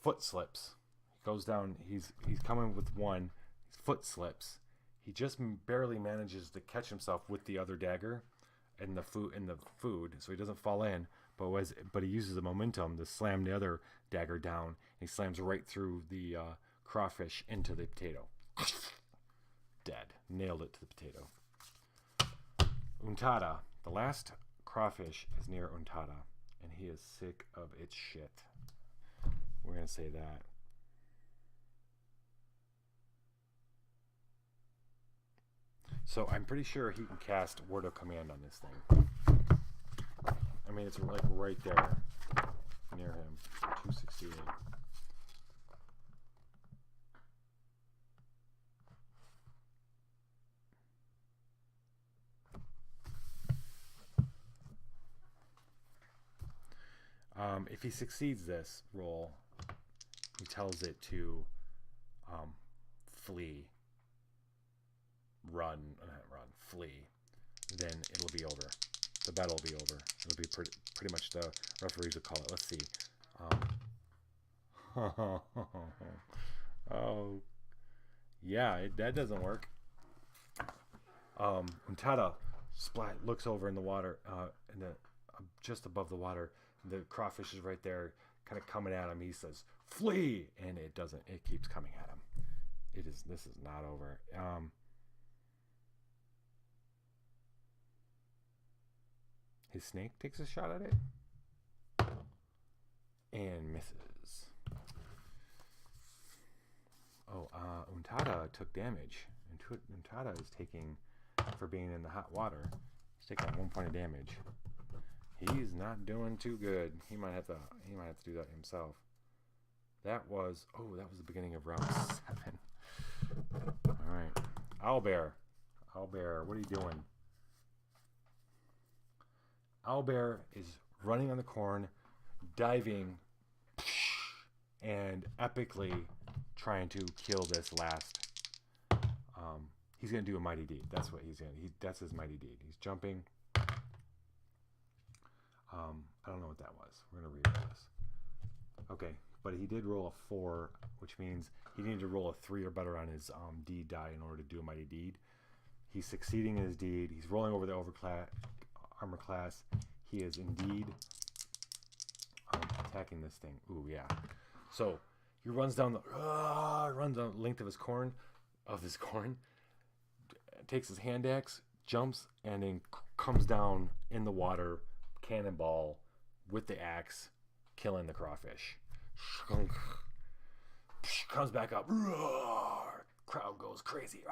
foot slips. He goes down. He's coming with one. His foot slips. He just barely manages to catch himself with the other dagger and the food, so he doesn't fall in. But he uses the momentum to slam the other dagger down. He slams right through the crawfish into the potato. Dead. Nailed it to the potato. Untada. The last crawfish is near Untada, and he is sick of its shit. We're going to say that. So I'm pretty sure he can cast Word of Command on this thing. I mean, it's like right there near him. 268. If he succeeds this roll, he tells it to flee. Flee. Then it'll be over. The battle will be over. It'll be pretty much the referees will call it. Let's see. Oh, yeah, that doesn't work. Untada looks over in the water, just above the water. The crawfish is right there, kind of coming at him. He says, "Flee!" and it doesn't. It keeps coming at him. This is not over. His snake takes a shot at it and misses. Oh, Untada took damage. Untada is taking, for being in the hot water, he's taking 1 point of damage. He's not doing too good. He might have to do that himself. That was the beginning of round 7. All right, Owlbear, what are you doing? Owlbear is running on the corn, diving, and epically trying to kill this last. He's gonna do a mighty deed. That's what that's his mighty deed. He's jumping. I don't know what that was. We're gonna read this. Okay, but he did roll a 4, which means he needed to roll a 3 or better on his deed die in order to do a mighty deed. He's succeeding in his deed. He's rolling over the armor class. He is indeed attacking this thing. Ooh, yeah. So he runs down the length of his corn, takes his hand axe, jumps, and then comes down in the water, cannonball with the axe, killing the crawfish. Comes back up. Crowd goes crazy.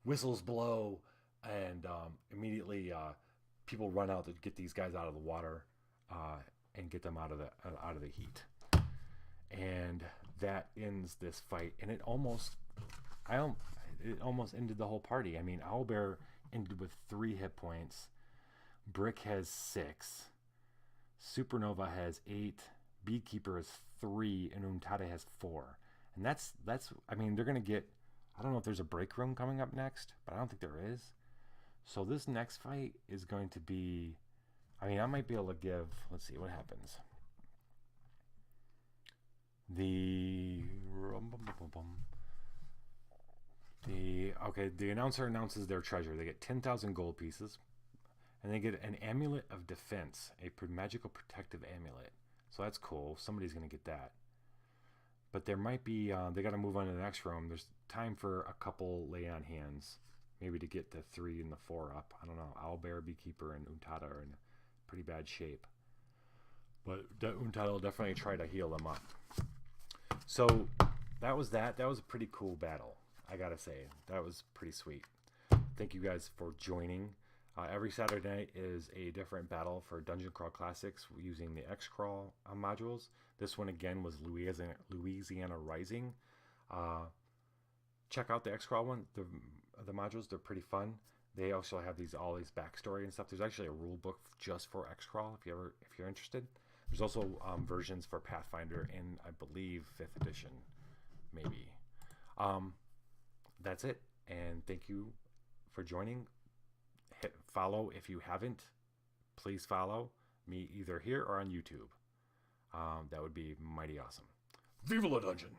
Whistles blow, and immediately people run out to get these guys out of the water and get them out of the heat. And that ends this fight. And it almost ended the whole party. I mean, Owlbear ended with 3 hit points. Brick has 6. Supernova has 8. Beekeeper has 3, and Untada has 4. And that's. I mean, they're gonna get. I don't know if there's a break room coming up next, but I don't think there is. So this next fight is going to be. I mean, I might be able to give. Let's see what happens. The announcer announces their treasure. They get 10,000 gold pieces, and they get an amulet of defense, a magical protective amulet. So that's cool. Somebody's gonna get that. But there might be. They got to move on to the next room. There's time for a couple lay on hands, maybe to get the 3 and the 4 up. I don't know. Owlbear, Beekeeper, and Untada are in pretty bad shape. But Untitled definitely try to heal them up. So that was that. That was a pretty cool battle, I gotta say. That was pretty sweet. Thank you guys for joining. Every Saturday night is a different battle for Dungeon Crawl Classics using the X-Crawl modules. This one again was Louisiana Rising. Check out the X-Crawl one. The modules, they're pretty fun. They also have all these backstory and stuff. There's actually a rule book just for X-Crawl if you're interested. There's also versions for Pathfinder in, I believe, 5th edition, maybe. That's it, and thank you for joining. Hit follow if you haven't. Please follow me either here or on YouTube. That would be mighty awesome. Viva la Dungeon!